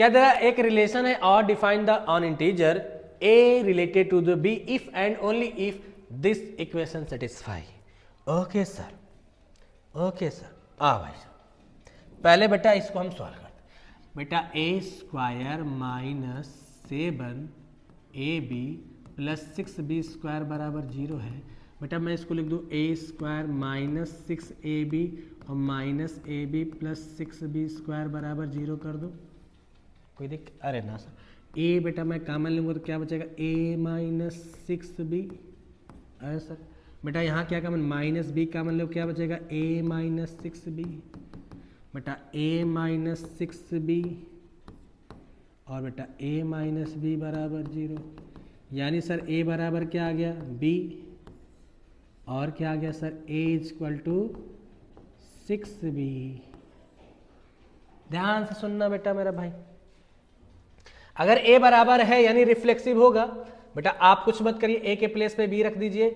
क्या दे रहा है, एक रिलेशन है और define the on integer a related to the b if and only if this equation satisfy. Okay sir, okay sir, आ भाई साहब पहले बेटा इसको हम सॉल्व करते हैं। बेटा a square minus 7ab plus 6b square बराबर 0 है। बेटा मैं इसको लिख दूँ a स्क्वायर माइनस 6ab और minus ab plus 6b square बराबर 0 कर दो। कोई देख, अरे ना सर, a बेटा मैं कॉमन लूँगा तो क्या बचेगा, a माइनस 6b। अरे सर बेटा यहाँ क्या कॉमन, माइनस b कॉमन लो, क्या बचेगा, a माइनस 6b। बेटा a माइनस 6b और बेटा a माइनस b बराबर 0, यानी सर a बराबर क्या आ गया, b, और क्या आ गया sir, a equal to 6b। ध्यान से सुनना बेटा मेरा भाई, अगर a बराबर है यानी रिफ्लेक्सिव होगा। बेटा आप कुछ मत करिए, a के प्लेस पे b रख दीजिए।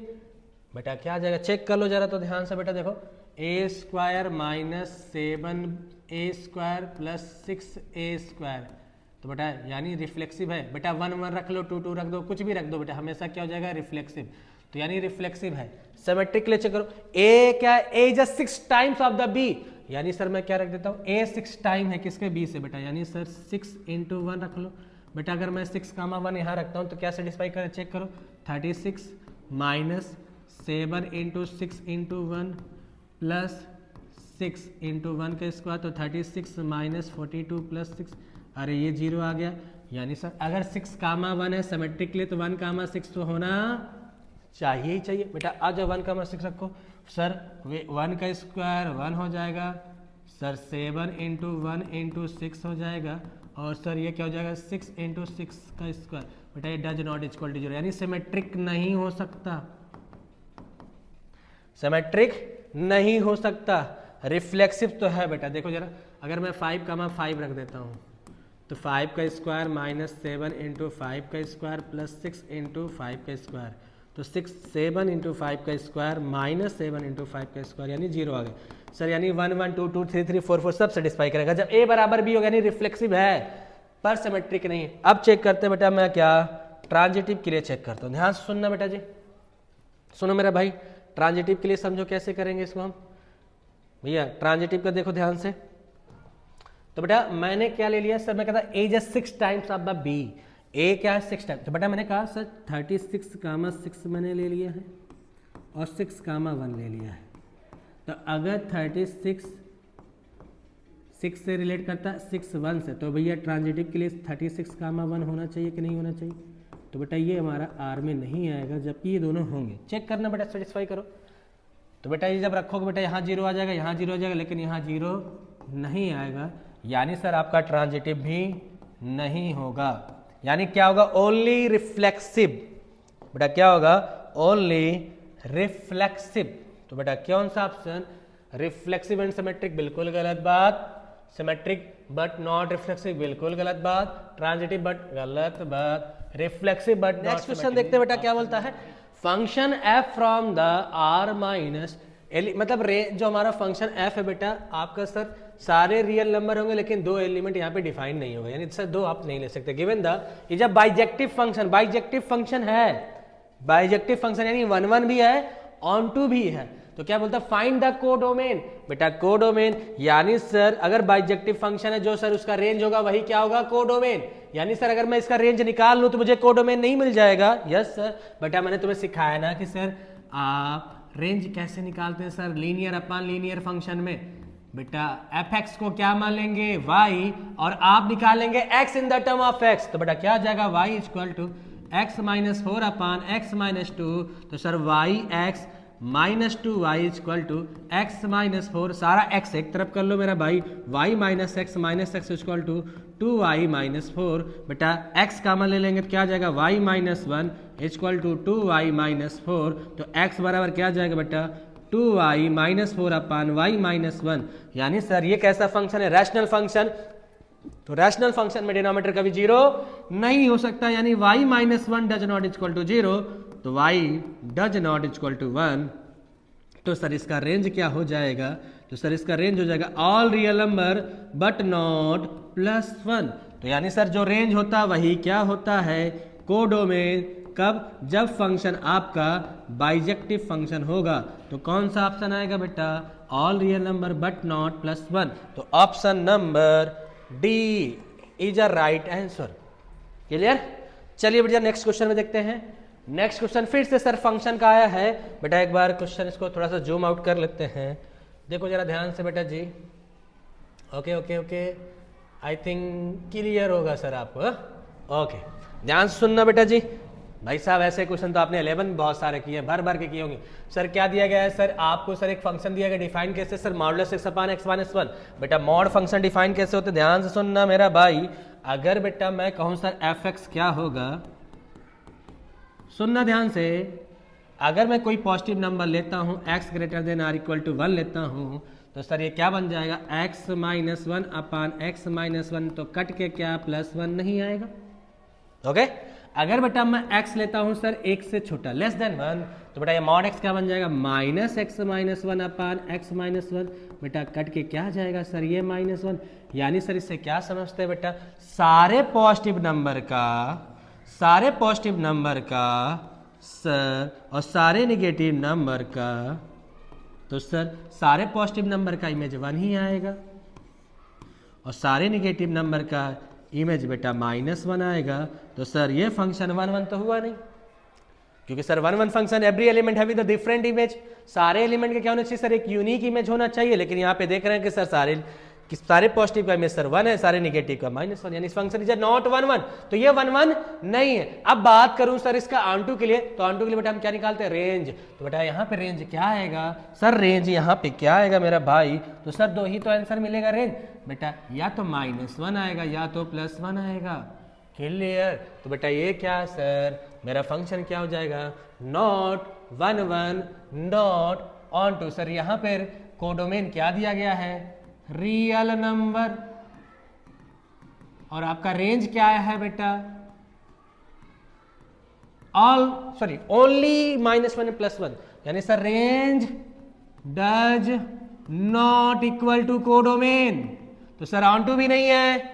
बेटा क्या आ जाएगा, चेक कर लो जरा तो ध्यान से। बेटा देखो a square minus 7a square plus 6a square, तो बेटा यानी रिफ्लेक्सिव है। बेटा 1 1 रख लो, 2 2 रख दो, कुछ भी रख दो, बेटा हमेशा क्या हो जाएगा, रिफ्लेक्सिव। तो यानी रिफ्लेक्सिव है। सिमेट्रिक ले चेक करो, a क्या है, a is 6 times of the b, यानी सर मैं क्या रख देता हूँ, a 6 टाइम है किसके, b से। बेटा यानी सर 6 × 1 रख लो। बेटा अगर मैं 6, 1 यहाँ रखता हूँ तो क्या सेटिस्फाई करे, चेक करो, 36 माइनस 7 × 6 × 1 प्लस 6 × 1 का स्क्वायर, तो 36 माइनस 42 प्लस 6, अरे ये 0 आ गया। यानी सर अगर 6, 1 है सिमेट्रिकली तो 1, 6 तो होना चाहिए ही चाहिए। बेटा आ जाओ 1, 6 रखो, सर 1 का स्क्वायर 1 हो जाएगा, सर 7 × 1 × 6 हो जाएगा, और सर ये क्या हो जाएगा, 6 × 6 का स्क्वायर। बेटा ये डज नॉट इक्वल टू 0, यानी सिमेट्रिक नहीं हो सकता, सिमेट्रिक नहीं हो सकता, रिफ्लेक्सिव तो है। बेटा देखो जरा, अगर मैं 5, 5 रख देता हूँ तो 5 का स्क्वायर माइनस 7 × 5 का स्क्वायर प्लस 6 × 5 का स्क्वायर, तो 7 × 5 का स्क्वायर माइनस 7 × 5 का स्क्वायर, यानी 0 आ गया। सर यानी 1 1 2 2 3 3 4 4 सब सेटिस्फाई करेगा। जब a बराबर b होगा यानी रिफ्लेक्सिव है पर सिमेट्रिक नहीं है। अब चेक करते हैं बेटा, मैं क्या ट्रांजिटिव के लिए चेक करता हूँ। ध्यान से सुनना बेटा जी, सुनो मेरा भाई, ट्रांजिटिव के लिए समझो कैसे करेंगे इसको हम। भैया ट्रांजिटिव का देखो ध्यान से, तो बेटा मैंने क्या ले लिया, सर मैं कहता a is 6 times of the b, a क्या है 6 टाइम्स, तो बेटा मैंने कहा सर 36, 6 मैंने ले लिया है और 6, 1 ले लिया है। तो अगर 36 6 से रिलेट करता है 6 1 से, तो भैया ट्रांजिटिव के लिए 36, 1 होना चाहिए कि नहीं होना चाहिए। तो बेटा ये हमारा आर में नहीं आएगा, जबकि ये दोनों होंगे। चेक करना बेटा, सेटिस्फाई करो। तो बेटा ये जब रखोगे बेटा यहाँ 0 आ जाएगा, यहाँ 0 आ जाएगा, लेकिन यहाँ 0 नहीं आएगा, यानी सर आपका ट्रांजिटिव भी नहीं होगा। यानी क्या होगा, ओनली रिफ्लेक्सिव। बेटा क्या होगा, ओनली रिफ्लेक्सिव। तो बेटा कौन सा ऑप्शन, रिफ्लेक्सिव एंड सिमेट्रिक, बिल्कुल गलत बात। सिमेट्रिक बट नॉट रिफ्लेक्सिव, बिल्कुल गलत बात। ट्रांजिटिव बट गलत बात। Reflexive but. नेक्स्ट क्वेश्चन देखते हैं बेटा क्या बोलता है, function F from the R minus मतलब जो हमारा फंक्शन एफ है बेटा आपका सर सारे रियल नंबर होंगे, लेकिन 2 एलिमेंट यहाँ पे डिफाइन नहीं होगा, यानी सर 2 आप नहीं ले सकते। गिवन द ये जब बाइजेक्टिव फंक्शन, बाइजेक्टिव फंक्शन है, बाइजेक्टिव फंक्शन यानी 1 1 भी है ऑन टू भी है, तो क्या बोलता है, फाइंड द कोडोमेन। बेटा कोडोमेन यानी सर अगर बाइजेक्टिव फंक्शन है जो सर उसका रेंज होगा वही क्या होगा, कोडोमेन। यानी सर अगर मैं इसका रेंज निकाल लूं तो मुझे कोडोमेन नहीं मिल जाएगा। यस सर, बेटा मैंने तुम्हें सिखाया ना कि सर आप रेंज कैसे निकालते हैं sir, linear upon linear function में। बेटा f(x) को क्या मान लेंगे, y, और आप निकालेंगे x in the term of x, तो बेटा क्या आ जाएगा, y equal to x minus 4 upon x minus 2, तो sir y(x) minus 2y equal to x minus 4, सारा x एक तरफ कर लो मेरा भाई, y minus x equal to 2y minus 4। बेटा x कॉमन ले लेंगे तो क्या आ जाएगा, y minus 1 equal to 2y minus 4, तो x बराबर क्या आ जाएगा बेटा, 2y minus 4 upon y minus 1। यानी सर ये कैसा फंक्शन है, रैशनल फंक्शन। तो रैशनल फंक्शन में डिनोमिनेटर कभी 0 नहीं हो सकता, यानी y minus 1 does not equal to 0, तो y does not equal to 1। तो सर इसका रेंज क्या हो जाएगा, तो सर इसका रेंज हो जाएगा all real number but not +1। तो यानी सर जो रेंज होता है वही क्या होता है, कोडोमेन। कब? जब फंक्शन आपका बाइजेक्टिव फंक्शन होगा। तो कौन सा ऑप्शन आएगा बेटा? All real number but not +1। तो option number D is a right answer. Clear? चलिए बेटा नेक्स्ट क्वेश्चन में देखते हैं। नेक्स्ट क्वेश्चन फिर से सर फंक्शन का आया है बेटा। एक बार क्वेश्चन इसको थोड़ा सा जूम आउट कर लेते हैं। देखो जरा ध्यान से बेटा जी। Okay okay okay, I think clear होगा सर आपको। ओके, ध्यान से सुनना बेटा जी। भाई साहब ऐसे क्वेश्चन तो आपने 11 में बहुत सारे किए हैं, भर भर के किए होंगे। सर क्या दिया गया है? सर आपको सर एक फंक्शन दिया गया, डिफाइन कैसे? Sir modulus x/(x-1)। बेटा मॉड फंक्शन डिफाइन कैसे होते? ध्यान से सुनना मेरा भाई। अगर बेटा मैं कहूं सर f(x) क्या होगा, सुनना ध्यान से। अगर मैं कोई पॉजिटिव नंबर लेता हूं x ≥ 1 लेता हूं, तो सर ये क्या बन जाएगा? x-1/(x-1)। तो कट के क्या +1 नहीं आएगा? ओके। अगर बेटा मैं x लेता हूं सर 1 से छोटा <1, तो बेटा ये मॉड x क्या बन जाएगा? -x-1/(x-1)। बेटा कट के क्या जाएगा सर? ये -1। यानी सर इससे क्या समझते हैं बेटा? सारे पॉजिटिव नंबर का सर और सारे नेगेटिव नंबर का, तो सर सारे पॉजिटिव नंबर का इमेज 1 ही आएगा और सारे नेगेटिव नंबर का इमेज बेटा -1 आएगा। तो सर ये फंक्शन 1 तो हुआ नहीं, क्योंकि सर 1 फंक्शन एवरी एलिमेंट है विद द डिफरेंट इमेज। सारे एलिमेंट के क्या होना चाहिए सर? एक यूनिक इमेज होना चाहिए। लेकिन यहाँ पे देख रहे हैं कि सर सारे पॉजिटिव का इमेज सर 1 है, सारे नेगेटिव का -1, यानी इस फंक्शन इज नॉट 1 तो ये 1 नहीं है। अब बात करूं सर इसका ऑनटू के लिए, तो ऑनटू के लिए बेटा हम क्या निकालते हैं? रेंज। तो बेटा यहाँ पे रेंज क्या आएगा सर? रेंज यहाँ पे क्या आएगा मेरा भाई? तो सर दो ही तो आंसर मिलेगा रेंज बेटा, या तो -1 आएगा या तो +1 आएगा। क्लियर? तो बेटा ये क्या सर मेरा फंक्शन क्या हो जाएगा? Not 1 not onto. सर यहाँ पर कोडोमेन क्या दिया गया है? Real number. और आपका रेंज क्या है बेटा? ओनली -1 +1, यानी sir range does not equal to codomain. तो सर ऑनटू भी नहीं है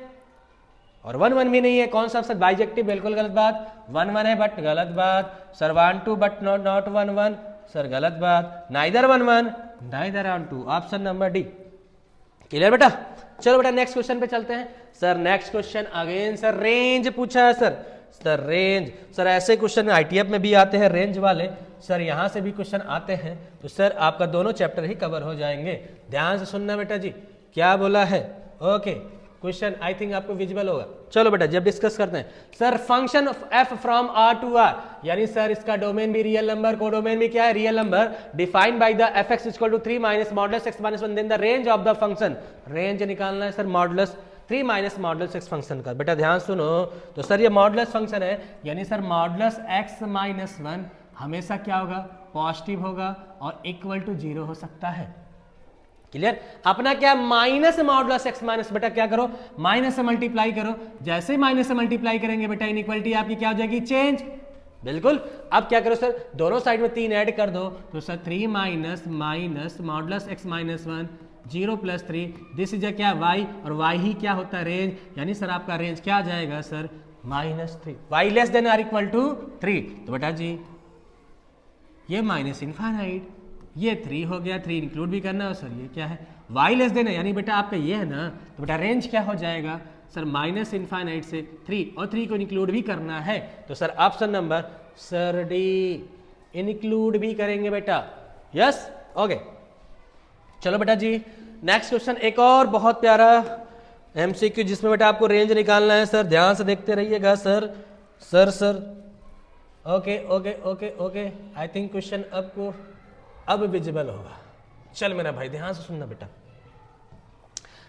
और 1 भी नहीं है। कौन सा सर? बाइजेक्टिव। बिल्कुल गलत बात। 1 है बट गलत बात। सर 1 बट नॉट 1 सर गलत बात। Neither 1 neither onto. Option number D. Clear बेटा? चलो बेटा नेक्स्ट क्वेश्चन पे चलते हैं। Sir next question again sir range पूछा है सर रेंज। सर ऐसे क्वेश्चन आईटीएफ में भी आते हैं रेंज वाले, सर यहाँ से भी क्वेश्चन आते हैं। तो सर आपका दोनों चैप्टर ही कवर हो जाएंगे। ध्यान से सुनना बेटा जी, क्या बोला है। ओके, क्वेश्चन आई थिंक आपको विजिबल होगा। चलो बेटा जब डिस्कस करते हैं sir function f from r to r, यानी सर इसका डोमेन भी रियल नंबर, कोडोमेन भी क्या है? Real number. Defined by the f(x) = 3 - modulus x-1, then the range of the function. Range निकालना है sir modulus 3 - modulus x function का। बेटा ध्यान सुनो, तो सर ये मॉडुलस फंक्शन है, यानी सर मॉडुलस x-1 हमेशा क्या होगा? पॉजिटिव होगा और इक्वल टू 0 हो सकता है। क्लियर? अपना क्या माइनस मॉडुलस x माइनस, बेटा क्या करो? माइनस से मल्टीप्लाई करो। जैसे ही माइनस से मल्टीप्लाई करेंगे बेटा इनइक्वालिटी आपकी क्या हो जाएगी? चेंज। बिल्कुल। अब क्या करो सर? दोनों साइड में 3 ऐड कर दो, तो sir 3 minus modulus x-1 0 + 3 this is क्या? y, और y ही क्या होता है? रेंज। यानी सर आपका रेंज क्या आ जाएगा sir? -3। y less than or equal to 3। तो बेटा जी ये -∞, ये 3 हो गया, 3 इंक्लूड भी करना है। सर ये क्या है? y लेस देन है, यानी बेटा आपका ये है ना, तो बेटा रेंज क्या हो जाएगा सर? -∞ से 3, और 3 को इंक्लूड भी करना है। तो sir option number sir D, include भी करेंगे बेटा। Yes, okay. चलो बेटा जी नेक्स्ट क्वेश्चन एक और बहुत प्यारा एमसीक्यू, जिसमें बेटा आपको रेंज निकालना है। सर ध्यान से देखते रहिएगा sir. Okay okay okay okay, I think question आपको अब विजिबल होगा। चल मेरा भाई ध्यान से सुनना बेटा।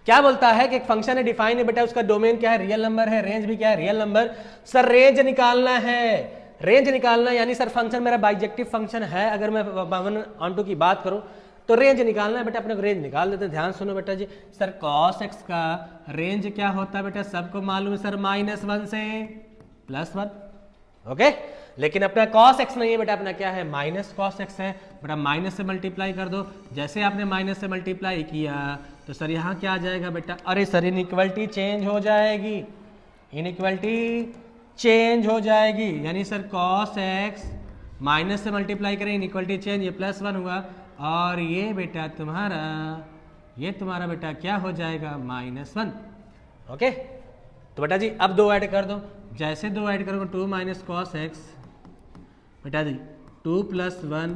क्या बोलता है कि एक फंक्शन है, डिफाइन है बेटा, उसका डोमेन क्या है? रियल नंबर है, रेंज भी क्या है? Real number. सर रेंज निकालना है, रेंज निकालना यानी सर फंक्शन मेरा बाइजेक्टिव फंक्शन है। अगर मैं 1 की बात करूं तो रेंज निकालना है बेटा। अपने को रेंज निकाल देते हैं। ध्यान सुनो बेटा जी। सर cos x का रेंज क्या होता है बेटा? सबको मालूम है सर, -1 से +1। ओके, लेकिन अपना cos x नहीं है बेटा, अपना क्या है? -cos x है बेटा। माइनस से मल्टीप्लाई कर दो। जैसे आपने माइनस से मल्टीप्लाई किया तो सर यहाँ क्या आ जाएगा बेटा? अरे सर इनइक्वालिटी चेंज हो जाएगी। इनइक्वालिटी चेंज हो जाएगी, यानी सर cos x माइनस से मल्टीप्लाई करें, इनइक्वालिटी चेंज, ये +1 हुआ और ये बेटा तुम्हारा बेटा क्या हो जाएगा -1। ओके, तो बेटा जी अब 2 ऐड कर दो, जैसे 2 ऐड करोगे 2 माइनस cos x बेटा जी 2 + 1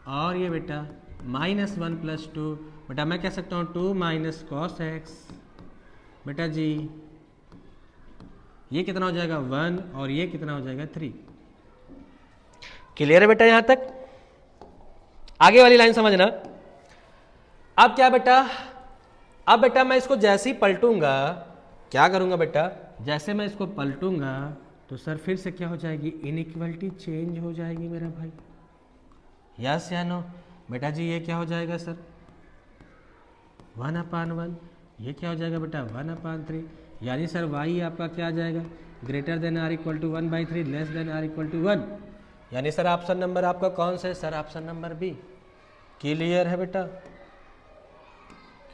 और ये बेटा -1 + 2 बेटा मैं कह सकता हूँ 2 माइनस cos x बेटा जी ये कितना हो जाएगा 1 और ये कितना हो जाएगा 3। क्लियर है बेटा यहां तक? आगे वाली लाइन समझना। अब क्या बेटा, अब बेटा मैं इसको जैसे ही पलटूंगा, क्या करूंगा बेटा, जैसे मैं इसको पलटूंगा तो सर फिर से क्या हो जाएगी, इनइक्वालिटी चेंज हो जाएगी मेरा भाई। यस या नो? बेटा जी ये क्या हो जाएगा सर 1/1, ये क्या हो जाएगा बेटा 1/3, यानी सर y आपका क्या आ जाएगा, greater than or equal to 1/3 less than or equal to 1, यानी सर ऑप्शन नंबर आपका कौन सा है sir, option number B. Clear है बेटा?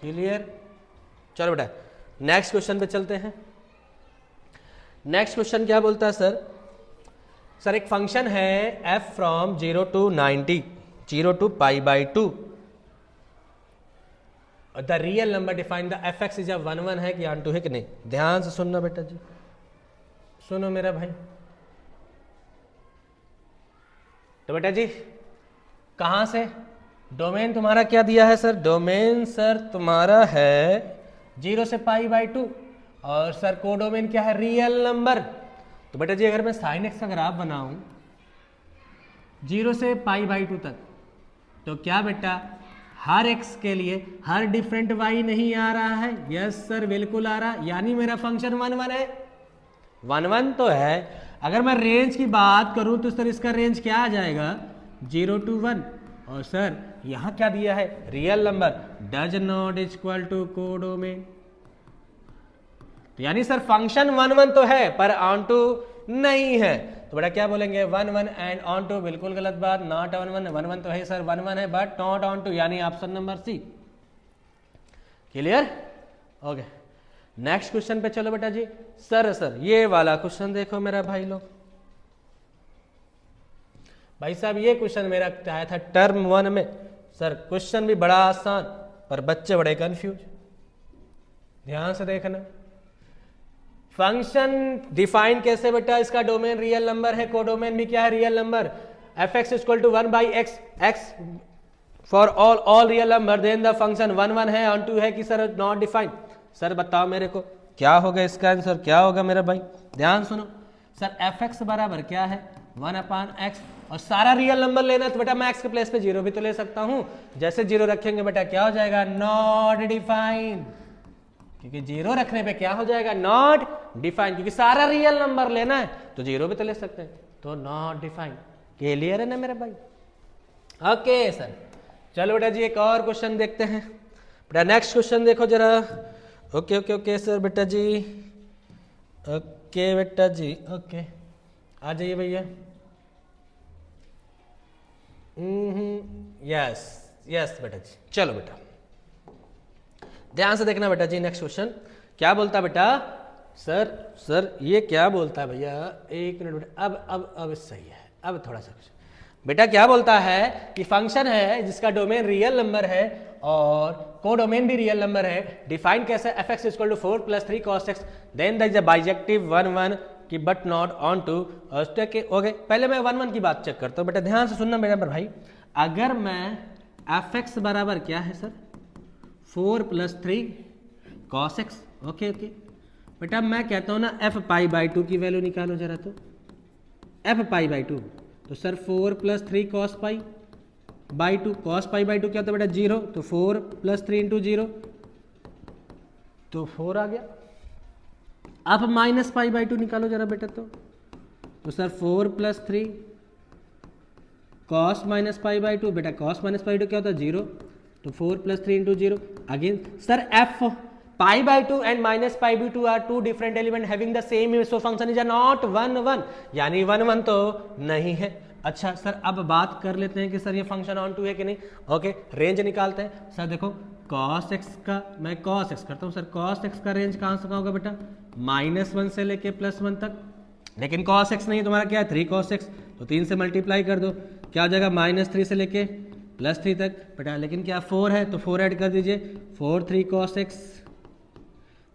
क्लियर? चलो बेटा नेक्स्ट क्वेश्चन पे चलते हैं। नेक्स्ट क्वेश्चन क्या बोलता है सर, सर एक फंक्शन है f from 0 to 90, 0 to π/2, the real number define the fx is 1 है कि ऑन टू है कि नहीं। ध्यान से सुनना बेटा जी, सुनो मेरा भाई। तो बेटा जी कहां से, डोमेन तुम्हारा क्या दिया है सर, डोमेन सर तुम्हारा है 0 से π/2 और सर कोडोमेन क्या है, रियल नंबर। तो बेटा जी अगर मैं sin x का ग्राफ बनाऊं 0 से π/2 तक, तो क्या बेटा हर x के लिए हर डिफरेंट y नहीं आ रहा है? यस सर बिल्कुल आ रहा, यानी मेरा फंक्शन 1 है, 1 तो है। अगर मैं रेंज की बात करूं तो सर इसका रेंज क्या आ जाएगा 0 to 1, और सर यहां क्या दिया है, real number does not equal to codomain, तो यानी सर फंक्शन 1 तो है पर ऑन टू नहीं है। तो बेटा क्या बोलेंगे 1 एंड ऑन टू, बिल्कुल गलत बात, नॉट 1 तो है सर 1 है बट नॉट ऑन टू, यानी option number C. Clear? Okay next question पे चलो बेटा जी। सर ये वाला क्वेश्चन देखो मेरा भाई लोग, भाई साहब ये क्वेश्चन मेरा आया था टर्म 1 में। सर क्वेश्चन भी बड़ा आसान पर बच्चे बड़े कंफ्यूज, ध्यान से देखना। फंक्शन डिफाइन कैसे बेटा, इसका डोमेन रियल नंबर है, कोडोमेन भी क्या है, real number. fx equal to 1/x, x for all real number, then the function 1 है, ऑन टू है कि सर नॉट डिफाइन। सर बताओ मेरे को क्या होगा इसका आंसर, क्या होगा मेरा भाई, ध्यान सुनो। सर fx बराबर क्या है 1/x, और सारा रियल नंबर लेना तो बेटा मैं x के प्लेस पे 0 भी तो ले सकता हूं। जैसे 0 रखेंगे बेटा क्या हो जाएगा, नॉट डिफाइन, क्योंकि 0 रखने पे क्या हो जाएगा, नॉट डिफाइन, क्योंकि सारा रियल नंबर लेना है तो 0 भी तो ले सकते हैं, तो नॉट डिफाइन। क्लियर है ना मेरे भाई? ओके सर चलो बेटा जी एक और क्वेश्चन देखते हैं। बेटा नेक्स्ट क्वेश्चन देखो जरा। ओके ओके ओके सर बेटा जी, ओके बेटा जी, ओके आ जाइए भैया। यस यस बेटा जी, चलो बेटा ध्यान से देखना बेटा जी। नेक्स्ट क्वेश्चन क्या बोलता है बेटा, सर ये क्या बोलता है भैया, एक मिनट बेटा, अब सही है, अब थोड़ा सा बेटा क्या बोलता है कि फंक्शन है जिसका डोमेन रियल नंबर है और कोडोमेन भी रियल नंबर है, डिफाइन कैसे, fx equal to 4 + 3 cos x, then the bijective 1 की but not on to. Okay पहले मैं 1 की बात चेक करता हूँ बेटा, ध्यान से सुनना मेरा भाई। अगर मैं fx बराबर क्या है सर 4 + 3 cos x, ओके बेटा मैं कहता हूँ ना f π/2 की वैल्यू निकालो जरा, तो f π/2, तो सर 4 + 3 cos π/2, cos π/2 क्या होता है बेटा 0, तो 4 + 3 × 0 तो 4 आ गया। अब -π/2 निकालो जरा बेटा, तो सर 4 + 3 cos -π/2, बेटा cos -π/2 क्या होता है 0, तो 4 + 3 × 0 again. Sir f π/2 and -π/2 are two different element having the same image, so function is not 1 यानी 1 तो नहीं है। अच्छा सर अब बात कर लेते हैं कि सर ये फंक्शन ऑन टू है कि नहीं। ओके रेंज निकालते हैं। सर देखो cos x का, मैं cos x करता हूँ सर, cos x का रेंज कहाँ से कहाँ होगा बेटा, -1 से लेके +1 तक, लेकिन cos x नहीं, तुम्हारा क्या है 3 cos x, तो 3 से मल्टीप्लाई कर दो, क्या हो जाएगा -3 से लेके +3 तक बेटा, लेकिन क्या 4 है तो 4 ऐड कर दीजिए, 4 3 cos x,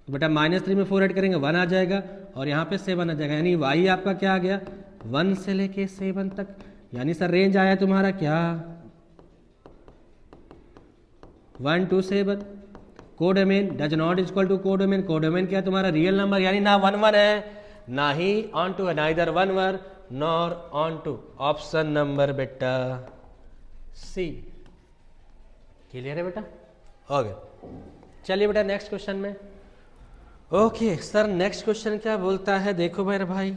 तो बेटा -3 में 4 ऐड करेंगे 1 आ जाएगा, और यहाँ पे 7 आ जाएगा, यानी y आपका क्या आ गया 1 से लेके 7 तक, यानी सर रेंज आया तुम्हारा क्या 1 to 7। Codomain does not equal to codomain, codomain क्या तुम्हारा रियल नंबर, यानी ना 1 1 है ना ही ऑन टू है, ना इधर 1 1 nor onto, option number बेटा सी। क्लियर है बेटा, हो गया। चलिए बेटा नेक्स्ट क्वेश्चन में। ओके सर नेक्स्ट क्वेश्चन क्या बोलता है, देखो मेरे भाई,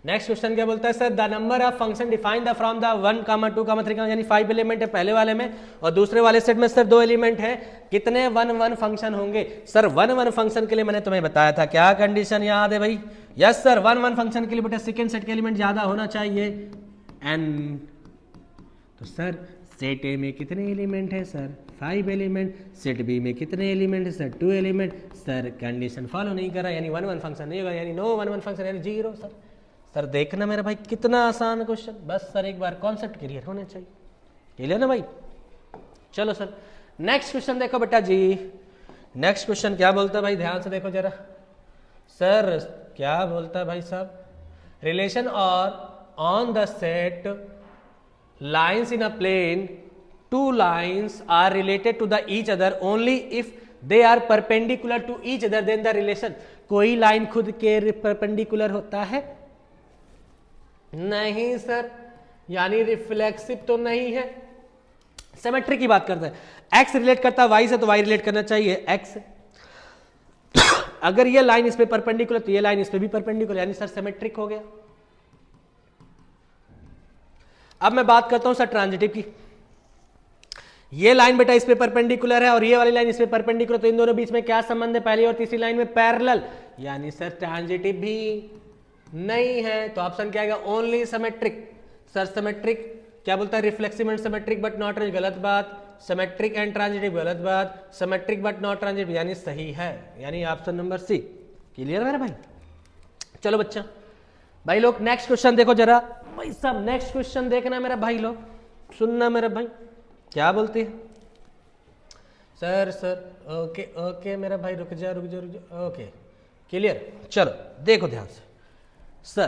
नेक्स्ट क्वेश्चन क्या बोलता है sir, the number of function defined the from the 1, 2, 3, यानी 5 एलिमेंट है पहले वाले में, और दूसरे वाले सेट में सर 2 एलिमेंट है, कितने 1 1 फंक्शन होंगे। सर 1 1 फंक्शन के लिए मैंने तुम्हें बताया था, क्या कंडीशन याद है भाई, यस सर 1 1 फंक्शन के लिए बेटा सेकंड सेट के एलिमेंट ज्यादा होना चाहिए, एंड तो सर सेट ए में कितने एलिमेंट है सर 5 एलिमेंट, सेट बी में कितने एलिमेंट है sir 2 element, sir condition follow नहीं कर रहा, यानी 1 1 फंक्शन नहीं होगा, यानी नो 1 1 फंक्शन, यानी 0 सर। सर देखना मेरा भाई कितना आसान क्वेश्चन, बस सर एक बार कॉन्सेप्ट क्लियर होने चाहिए, क्लियर ना भाई। चलो सर नेक्स्ट क्वेश्चन देखो बेटा जी, नेक्स्ट क्वेश्चन क्या बोलता है भाई, ध्यान से देखो जरा, सर क्या बोलता है भाई साहब, रिलेशन और on the set lines in a plane, 2 lines are related to the each other only if they are perpendicular to each other, then the relation। कोई लाइन खुद के परपेंडिकुलर होता है नहीं सर, यानी रिफ्लेक्सिव तो नहीं है, सिमेट्री की बात करता है, x रिलेट करता है y से तो y रिलेट करना चाहिए x से, अगर ये लाइन इस पे परपेंडिकुलर तो ये लाइन इस पे भी परपेंडिकुलर, यानी सर सिमेट्रिक हो गया। अब मैं बात करता हूं सर ट्रांजिटिव की, ये लाइन बेटा इस पे परपेंडिकुलर है और ये वाली लाइन इस पे परपेंडिकुलर, तो इन दोनों बीच में क्या संबंध है, पहली और तीसरी लाइन में पैरेलल, यानी सर ट्रांजिटिव भी नहीं है, तो ऑप्शन क्या आएगा ओनली सिमेट्रिक। सर सिमेट्रिक क्या बोलता है, reflexive and symmetric but not transitive, गलत बात, सिमेट्रिक एंड ट्रांजिटिव गलत बात, सिमेट्रिक बट नॉट ट्रांजिटिव यानी सही है, यानी ऑप्शन नंबर सी। क्लियर है भाई। चलो बच्चा भाई लोग नेक्स्ट क्वेश्चन देखो जरा भाई साहब, नेक्स्ट क्वेश्चन देखना मेरा भाई लोग, सुनना मेरा भाई क्या बोलती है। सर ओके ओके मेरा भाई रुक जा ओके क्लियर। चलो देखो ध्यान से, सर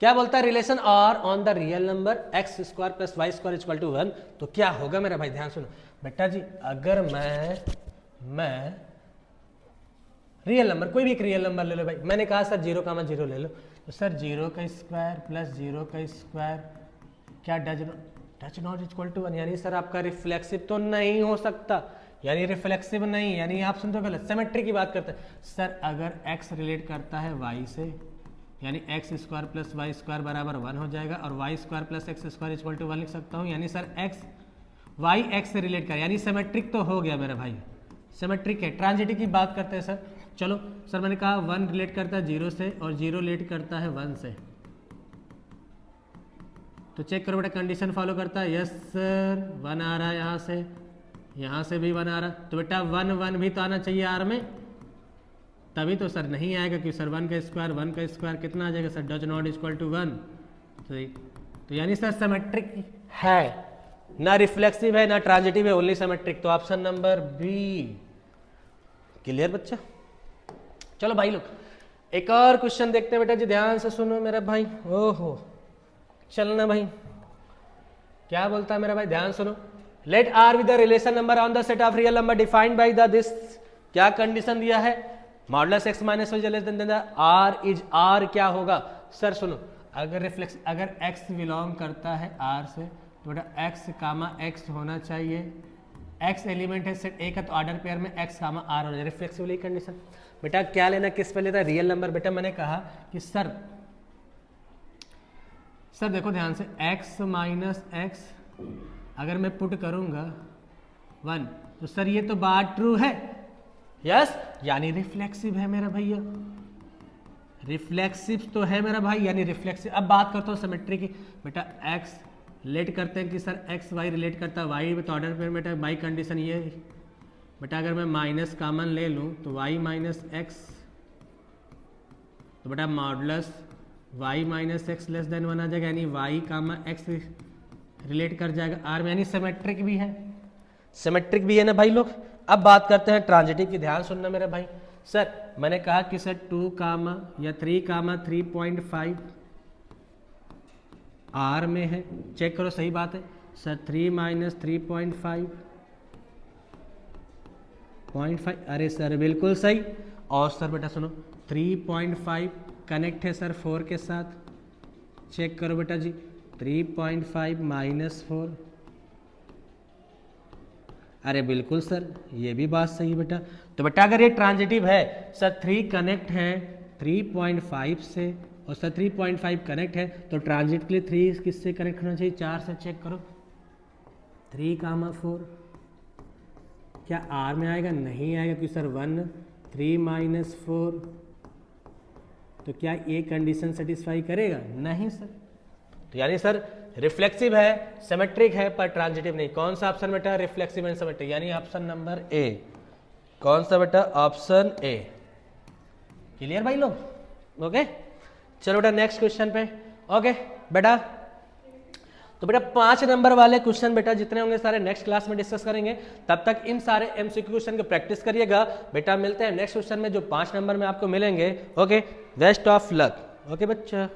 क्या बोलता है, relation R on the real number x² + y² = 1, तो क्या होगा मेरा भाई, ध्यान सुनो बेटा जी, अगर मैं रियल नंबर कोई भी एक रियल नंबर ले लो भाई, मैंने कहा सर 0, 0 ले लो, तो सर 0² + 0² क्या डज नॉट इक्वल टू 1, यानी सर आपका रिफ्लेक्सिव तो नहीं हो सकता, यानी रिफ्लेक्सिव नहीं, यानी आप सुन तो गलत, सिमेट्री की बात करते हैं। सर अगर x रिलेट करता है y से, यानी x² + y² बराबर 1 हो जाएगा, और y² + x² = 1 लिख सकता हूँ, यानी सर y x से रिलेट कर, यानी सिमेट्रिक तो हो गया मेरा भाई, सिमेट्रिक है। ट्रांजिटिव की बात करते हैं सर, चलो सर मैंने कहा 1 रिलेट करता है 0 से और 0 रिलेट करता है 1 से, तो चेक करो बेटा कंडीशन फॉलो करता है, यस सर 1 आ रहा है, यहाँ से भी 1 आ रहा, तो बेटा 1 1 भी तो आना चाहिए आर में, तभी तो सर नहीं आएगा कि सर 1 का स्क्वायर कितना आ जाएगा sir, does not equal to 1, तो यानी सर सिमेट्रिक है, ना रिफ्लेक्सिव है ना ट्रांजिटिव है, ओनली सिमेट्रिक, तो ऑप्शन नंबर बी। क्लियर बच्चा। चलो भाई लोग एक और क्वेश्चन देखते हैं बेटा जी, ध्यान से सुनो मेरा भाई, ओहो चलना भाई, क्या बोलता है मेरा भाई, ध्यान सुनो, let R with the relation number on the set of real number defined by the this, क्या कंडीशन दिया है, modulus x minus R is R, क्या होगा सर सुनो, अगर x बिलोंग करता है r से, तो बेटा x कामा x होना चाहिए, x एलिमेंट है सेट ए का, तो ऑर्डर पेयर में x कामा r होना चाहिए, रिफ्लेक्सिव कंडीशन। बेटा क्या लेना, किस पे लेता है, रियल नंबर। बेटा मैंने कहा कि सर देखो ध्यान से, x माइनस x अगर मैं पुट करूंगा 1, तो सर ये तो बात ट्रू है, यस यानी रिफ्लेक्सिव है मेरा भैया, रिफ्लेक्सिव तो है मेरा भाई, यानी रिफ्लेक्सिव। अब बात करता हूँ सिमेट्री की। बेटा एक्स रिलेट करते हैं कि सर एक्स वाई रिलेट करता है वाई विथ ऑर्डर पे। बेटा बाई कंडीशन ये है बेटा, अगर मैं माइनस कॉमन ले लूँ तो वाई माइनस एक्स, तो बेटा modulus y minus x less than 1 आ जाएगा, यानी वाई कामा एक्स रिलेट कर जाएगा आर में, यानी सिमेट्रिक भी है। सिमेट्रिक भी है ना भाई लोग। अब बात करते हैं ट्रांजिटिव की, ध्यान सुनना मेरे भाई। सर मैंने कहा कि सर 2 कामा या 3 कामा 3.5 आर में है, चेक करो सही बात है। सर 3 माइनस 3.5, अरे सर बिल्कुल सही। और सर बेटा सुनो 3.5 कनेक्ट है सर 4 के साथ, चेक करो बेटा जी 3.5 माइनस 4, अरे बिल्कुल सर ये भी बात सही बेटा। तो बेटा अगर ये ट्रांजिटिव है सर 3 कनेक्ट है 3.5 से और सर 3.5 कनेक्ट है, तो ट्रांजिट के लिए 3 किससे कनेक्ट होना चाहिए? 4 से। चेक करो 3 कामा 4 क्या आर में आएगा? नहीं आएगा, क्योंकि सर 1 3 माइनस 4, तो क्या ये कंडीशन सेटिस्फाई करेगा? नहीं सर। तो यानी सर रिफ्लेक्सिव है, सिमेट्रिक है, पर ट्रांजिटिव नहीं। कौन सा ऑप्शन बेटा? रिफ्लेक्सिव एंड सिमेट्रिक, यानी ऑप्शन नंबर ए। कौन सा बेटा? Option A. क्लियर भाई लोग? ओके चलो बेटा नेक्स्ट क्वेश्चन पे। ओके बेटा, तो बेटा 5 नंबर वाले क्वेश्चन बेटा जितने होंगे सारे नेक्स्ट क्लास में डिस्कस करेंगे। तब तक इन सारे एमसीक्यू क्वेश्चन की प्रैक्टिस करिएगा बेटा। मिलते हैं नेक्स्ट क्वेश्चन में जो 5 नंबर में आपको मिलेंगे। Okay best of luck. Okay बच्चा।